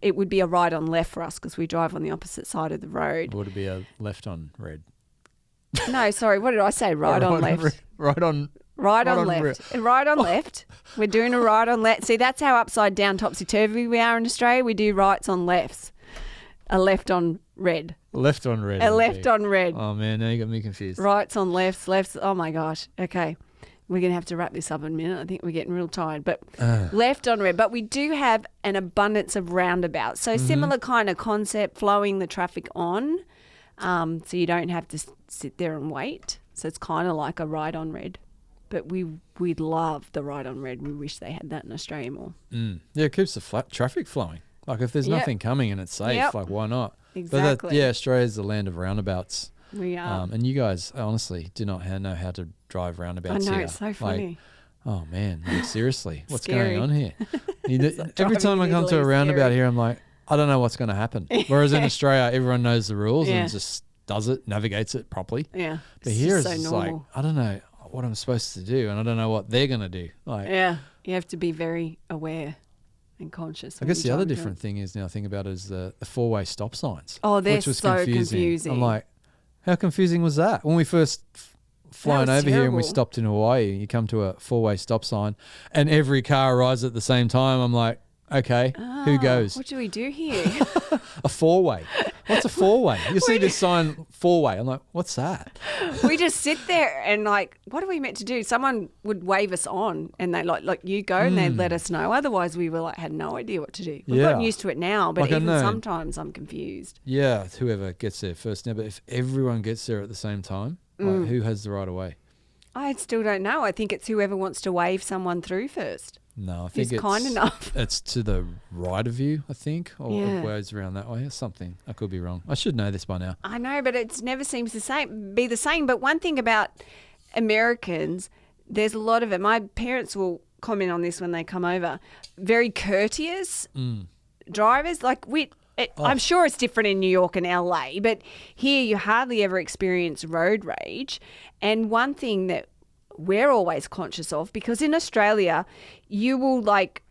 it would be a right on left for us because we drive on the opposite side of the road.
Would it be a left on red?
No, sorry. What did I say? Right on left.
Right on
left. Right on left. We're doing a right on left. See, that's how upside down, topsy-turvy we are in Australia. We do rights on lefts. A left on red.
Left on red.
A left on red.
Oh, man. Now you got me confused.
Rights on lefts. Oh, my gosh. Okay. We're going to have to wrap this up in a minute. I think we're getting real tired. But left on red. But we do have an abundance of roundabouts. So similar kind of concept, flowing the traffic on. So you don't have to sit there and wait. So it's kind of like a right on red. But we'd love the right on red. We wish they had that in Australia more.
Yeah, it keeps the traffic flowing. Like if there's
Yep.
nothing coming and it's safe,
Yep.
like why not?
Exactly.
But Australia's the land of roundabouts.
We are.
And you guys honestly do not know how to drive
I
roundabouts
know,
here.
it's so
Like,
funny.
oh man, like, seriously, what's
Scary.
going on here? Every
driving
time I
in
come to
Italy
a
is
roundabout
scary.
here, I'm like, I don't know what's going to happen. Whereas in Australia, everyone knows the rules
Yeah.
and just does it, navigates it properly.
Yeah.
But
It's
here it's
just
just
so
like,
normal.
I don't know what I'm supposed to do, and I don't know what they're going to do. Like,
Yeah. You have to be very aware and conscious.
I
when
guess
you're
the other
driving
different thing is now I think about it is the four-way stop signs.
Oh, they're
which was
so confusing.
I'm like, how confusing was that? When we first flown
was
over here and we
terrible.
stopped in Hawaii, you come to a four-way stop sign and every car arrives at the same time. I'm like, okay, who goes?
What do we do here?
A four-way. What's a four-way? You see this sign, four-way. I'm like, what's that?
We just sit there and like, what are we meant to do? Someone would wave us on and they like you go and they'd let us know. Otherwise we were like, had no idea what to do. We've gotten
Yeah.
used to it now, but
Like, I
even
know.
sometimes I'm confused.
Yeah, it's whoever gets there first now. But if everyone gets there at the same time, like, who has the right of way?
I still don't know. I think it's whoever wants to wave someone through first.
No, I think
Who's
it's
kind enough.
It's to the right of you, I think, or
Yeah.
it goes around that way or something. I could be wrong. I should know this by now.
I know, but it never seems be the same. But one thing about Americans, there's a lot of it. My parents will comment on this when they come over. Very courteous drivers. Like I'm sure it's different in New York and LA, but here you hardly ever experience road rage. And one thing that we're always conscious of, because in Australia, you will like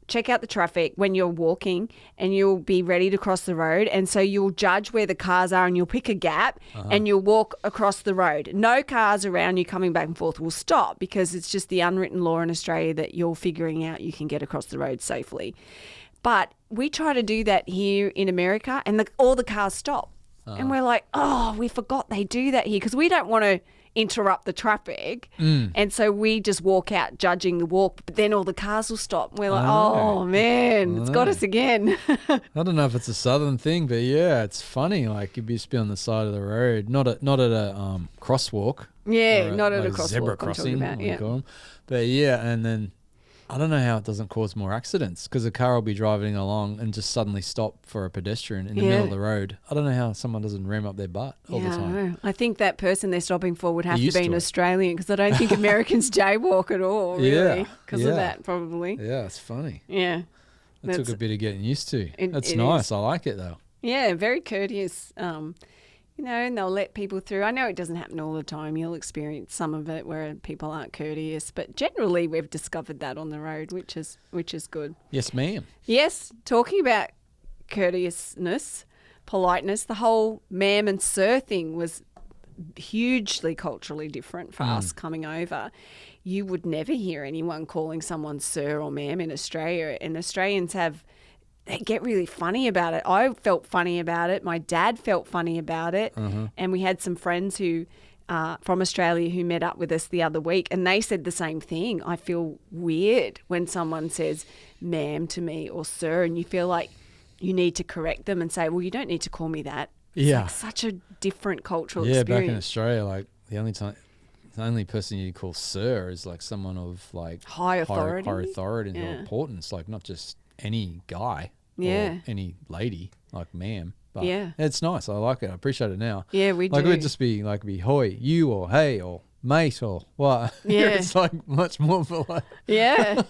check out the traffic when you're walking and you'll be ready to cross the road. And so you'll judge where the cars are and you'll pick a gap and you'll walk across the road. No cars around you coming back and forth will stop, because it's just the unwritten law in Australia that you're figuring out you can get across the road safely. But we try to do that here in America and all the cars stop. And we're like, oh, we forgot they do that here, because we don't want to interrupt the traffic. And so we just walk out judging the walk, but then all the cars will stop. And we're like, oh, man, it's got us again.
I don't know if it's a southern thing, but yeah, it's funny. Like you'd just be on the side of the road, not at a crosswalk.
Yeah,
or
not at a
like
crosswalk.
zebra
I'm talking
crossing,
about,
we
yeah.
call 'em. But yeah, and then I don't know how it doesn't cause more accidents, because a car will be driving along and just suddenly stop for a pedestrian in the middle of the road. I don't know how someone doesn't ram up their butt all the
I
time.
know. I think that person they're stopping for would have to
used
be
to
an
it.
Australian, because I don't think Americans jaywalk at all, really,
Yeah,
because
yeah.
of that, probably.
Yeah, it's funny.
Yeah.
It took a bit of getting used to. It's
it
nice.
is.
I like it though.
Yeah, very courteous. And they'll let people through. I know it doesn't happen all the time. You'll experience some of it where people aren't courteous, but generally we've discovered that on the road, which is good.
Yes, ma'am.
Yes, talking about courteousness, politeness, the whole ma'am and sir thing was hugely culturally different for us coming over. You would never hear anyone calling someone sir or ma'am in Australia, and Australians they get really funny about it. I felt funny about it. My dad felt funny about it. And we had some friends who from Australia who met up with us the other week, and they said the same thing. I feel weird when someone says ma'am to me or sir, and you feel like you need to correct them and say, well, you don't need to call me that. It's
Yeah.
like such a different cultural
Yeah,
experience.
back in Australia, like the only person you call sir is like someone of like
High authority.
high authority and
Yeah.
importance, like not just any guy
Yeah.
or any lady, like ma'am. But
Yeah.
it's nice. I like it. I appreciate it now.
Yeah, we
Like
do.
it would just be like hoy, you or hey or mate or what.
Yeah.
It's like much more polite.
Yeah.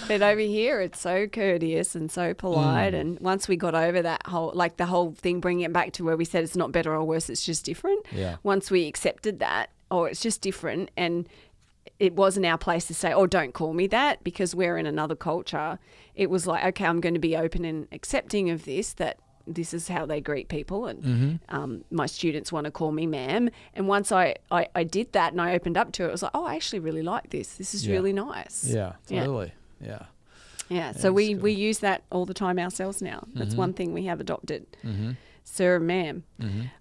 But over here, it's so courteous and so polite. And once we got over that the whole thing, bringing it back to where we said it's not better or worse, it's just different.
Yeah.
Once we accepted that, it's just different. And it wasn't our place to say, don't call me that, because we're in another culture. It was like, okay, I'm going to be open and accepting of this, that this is how they greet people, and my students want to call me ma'am. And once I did that and I opened up to it, I was like, I actually really like this. This is
Yeah.
really nice.
Yeah, totally. Yeah.
Yeah. So
that's
we
good.
use that all the time ourselves now. That's one thing we have adopted.
Mm-hmm.
Sir and ma'am.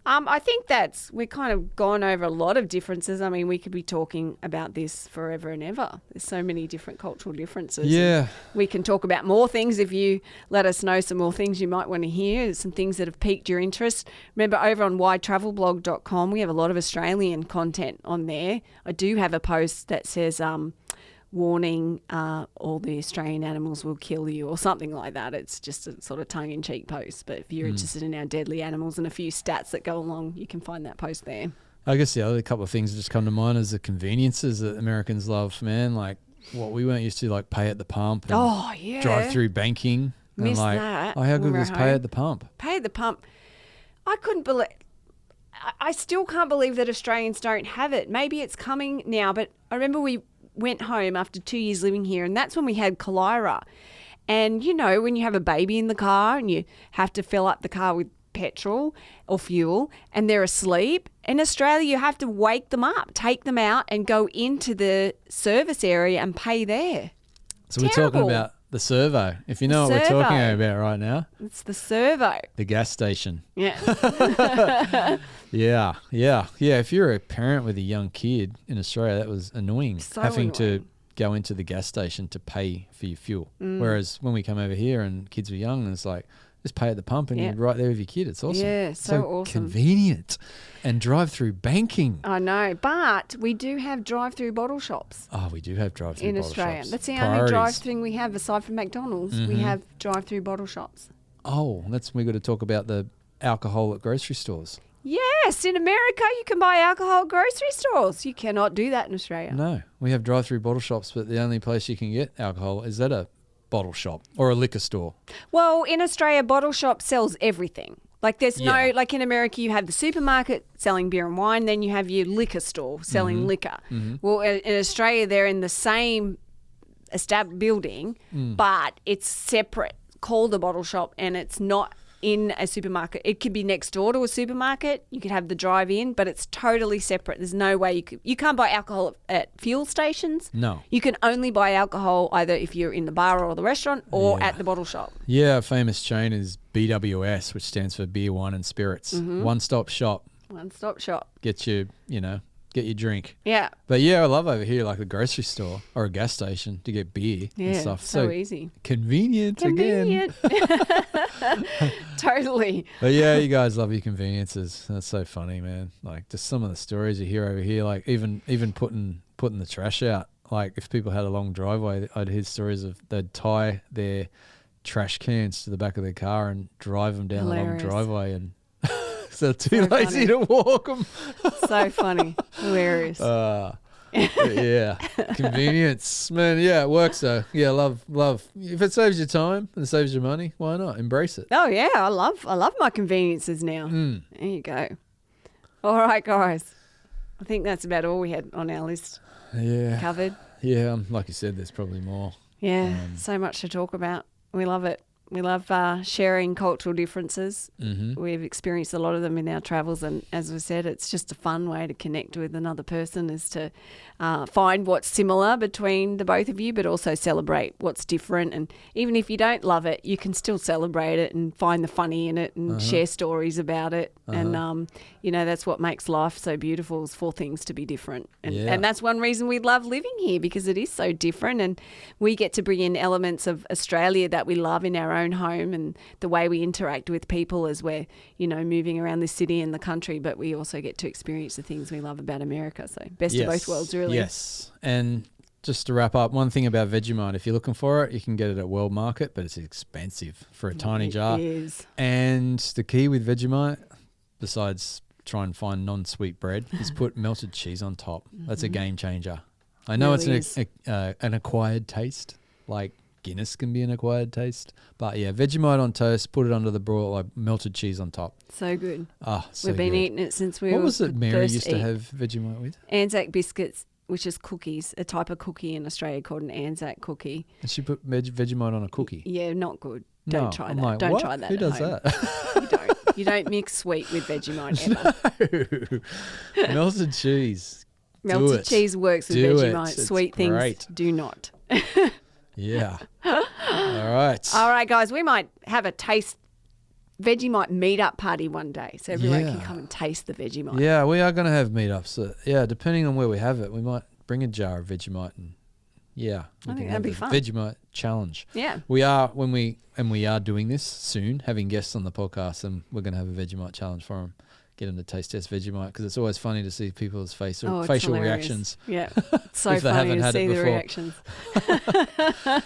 I think we've kind of gone over a lot of differences. I mean, we could be talking about this forever and ever. There's so many different cultural differences.
Yeah.
We can talk about more things if you let us know some more things you might want to hear, some things that have piqued your interest. Remember, over on whytravelblog.com, we have a lot of Australian content on there. I do have a post that says, warning, all the Australian animals will kill you or something like that. It's just a sort of tongue-in-cheek post. But if you're interested in our deadly animals and a few stats that go along, you can find that post there.
I guess the other couple of things that just come to mind is the conveniences that Americans love, man. Like what we weren't used to, like pay at the pump and drive-through banking.
Miss
and like,
that.
oh, how
when
good
we're
was
home.
pay at the pump?
Pay at the pump. I couldn't believe. I still can't believe that Australians don't have it. Maybe it's coming now, but I remember we went home after 2 years living here, and that's when we had cholera. And you know, when you have a baby in the car and you have to fill up the car with petrol or fuel and they're asleep, in Australia you have to wake them up, take them out and go into the service area and pay there.
So we're talking about the servo. If you know what we're talking about right now.
It's the servo.
The gas station.
Yeah.
Yeah. If you're a parent with a young kid in Australia, that was annoying.
So
having
annoying.
to go into the gas station to pay for your fuel. Whereas when we come over here and kids were young, it's like, just pay at the pump and you're right there with your kid. It's awesome.
Yeah, so awesome.
Convenient. And drive-through banking.
I know, but we do have drive-through bottle shops.
Oh, we do have drive-through
in
bottle
Australia.
shops.
That's the only
Priorities.
drive-through we have aside from McDonald's. We have drive-through bottle shops.
Oh, we got to talk about the alcohol at grocery stores.
Yes, in America you can buy alcohol at grocery stores. You cannot do that in Australia.
No, we have drive-through bottle shops, but the only place you can get alcohol is at a bottle shop or a liquor store.
Well, in Australia, bottle shop sells everything. Like there's no, like in America, you have the supermarket selling beer and wine, then you have your liquor store selling liquor. Well, in Australia, they're in the same established building, but it's separate, called a bottle shop, and it's not in a supermarket. It could be next door to a supermarket. You could have the drive-in, but it's totally separate. There's no way you can't buy alcohol at fuel stations.
No.
You can only buy alcohol either if you're in the bar or the restaurant or at the bottle shop.
Yeah, a famous chain is BWS, which stands for Beer, Wine and Spirits. One-stop shop.
One-stop shop.
Get your drink.
Yeah.
But yeah, I love over here like a grocery store or a gas station to get beer and stuff.
So easy.
Convenient again.
Totally.
But yeah, you guys love your conveniences. That's so funny, man. Like just some of the stories you hear over here, like even putting the trash out. Like if people had a long driveway, I'd hear stories of they'd tie their trash cans to the back of their car and drive them down the long driveway, and so too lazy to walk them.
So funny. Hilarious.
Yeah, convenience, man. Yeah, it works though. Yeah, love. If it saves you time and saves you money, why not embrace it?
Oh yeah, I love my conveniences now. There you go. All right, guys. I think that's about all we had on our list covered.
Yeah, like you said, there's probably more.
Yeah, so much to talk about. We love it. We love sharing cultural differences. We've experienced a lot of them in our travels, and as we said, it's just a fun way to connect with another person, is to find what's similar between the both of you, but also celebrate what's different. And even if you don't love it, you can still celebrate it and find the funny in it and share stories about it. And, that's what makes life so beautiful, is for things to be different. And that's one reason we love living here, because it is so different, and we get to bring in elements of Australia that we love in our own home, and the way we interact with people as we're, moving around the city and the country, but we also get to experience the things we love about America. So best of both worlds, really.
Yes. And just to wrap up, one thing about Vegemite, if you're looking for it, you can get it at World Market, but it's expensive for a tiny jar.
It is.
And the key with Vegemite, besides try and find non-sweet bread, is put melted cheese on top. That's a game changer. I know
Really
it's an acquired taste, like Guinness can be an acquired taste. But yeah, Vegemite on toast, put it under the broiler, melted cheese on top.
So good.
Oh, so
We've been
good.
eating it since we were
What was it Mary
first
used to have Vegemite with?
Anzac biscuits, which is cookies, a type of cookie in Australia called an Anzac cookie.
And she put Vegemite on a cookie?
Yeah, not good.
No,
Don't try
I'm
that.
like,
Don't
what?
try that
Who
at
does
home.
that?
You don't mix sweet with Vegemite ever.
No. Melted cheese.
Melted cheese works with Vegemite.
It's
Sweet
great.
things do not.
Yeah. All right.
All right, guys, we might have a Vegemite meetup party one day, so everyone can come and taste the Vegemite.
Yeah, we are going to have meetups. So, yeah, depending on where we have it, we might bring a jar of Vegemite and
I think that'd be fun.
Vegemite challenge.
Yeah.
We are we are doing this soon, having guests on the podcast, and we're going to have a Vegemite challenge for them. get them to taste test Vegemite because it's always funny to see people's facial
hilarious.
reactions.
Yeah, it's so
If they
funny
haven't
to
had it
see the
before.
reactions.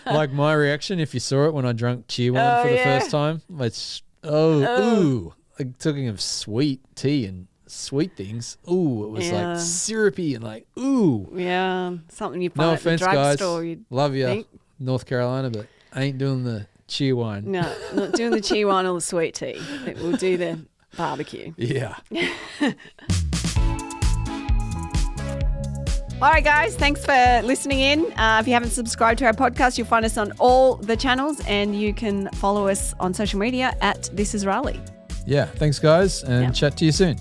Like my reaction if you saw it when I drank Cheerwine for the first time. It's ooh. Like talking of sweet tea and sweet things. Ooh, it was like syrupy and like ooh.
Yeah, something you
No
find
offense,
at the
guys.
drugstore.
Love you,
think.
North Carolina, but ain't doing the Cheerwine.
No, not doing the Cheerwine or the sweet tea. I think we'll do the barbecue.
Yeah.
All right, guys, thanks for listening in. If you haven't subscribed to our podcast, you'll find us on all the channels and you can follow us on social media at This Is Raleigh.
Yeah. Thanks, guys, and chat to you soon.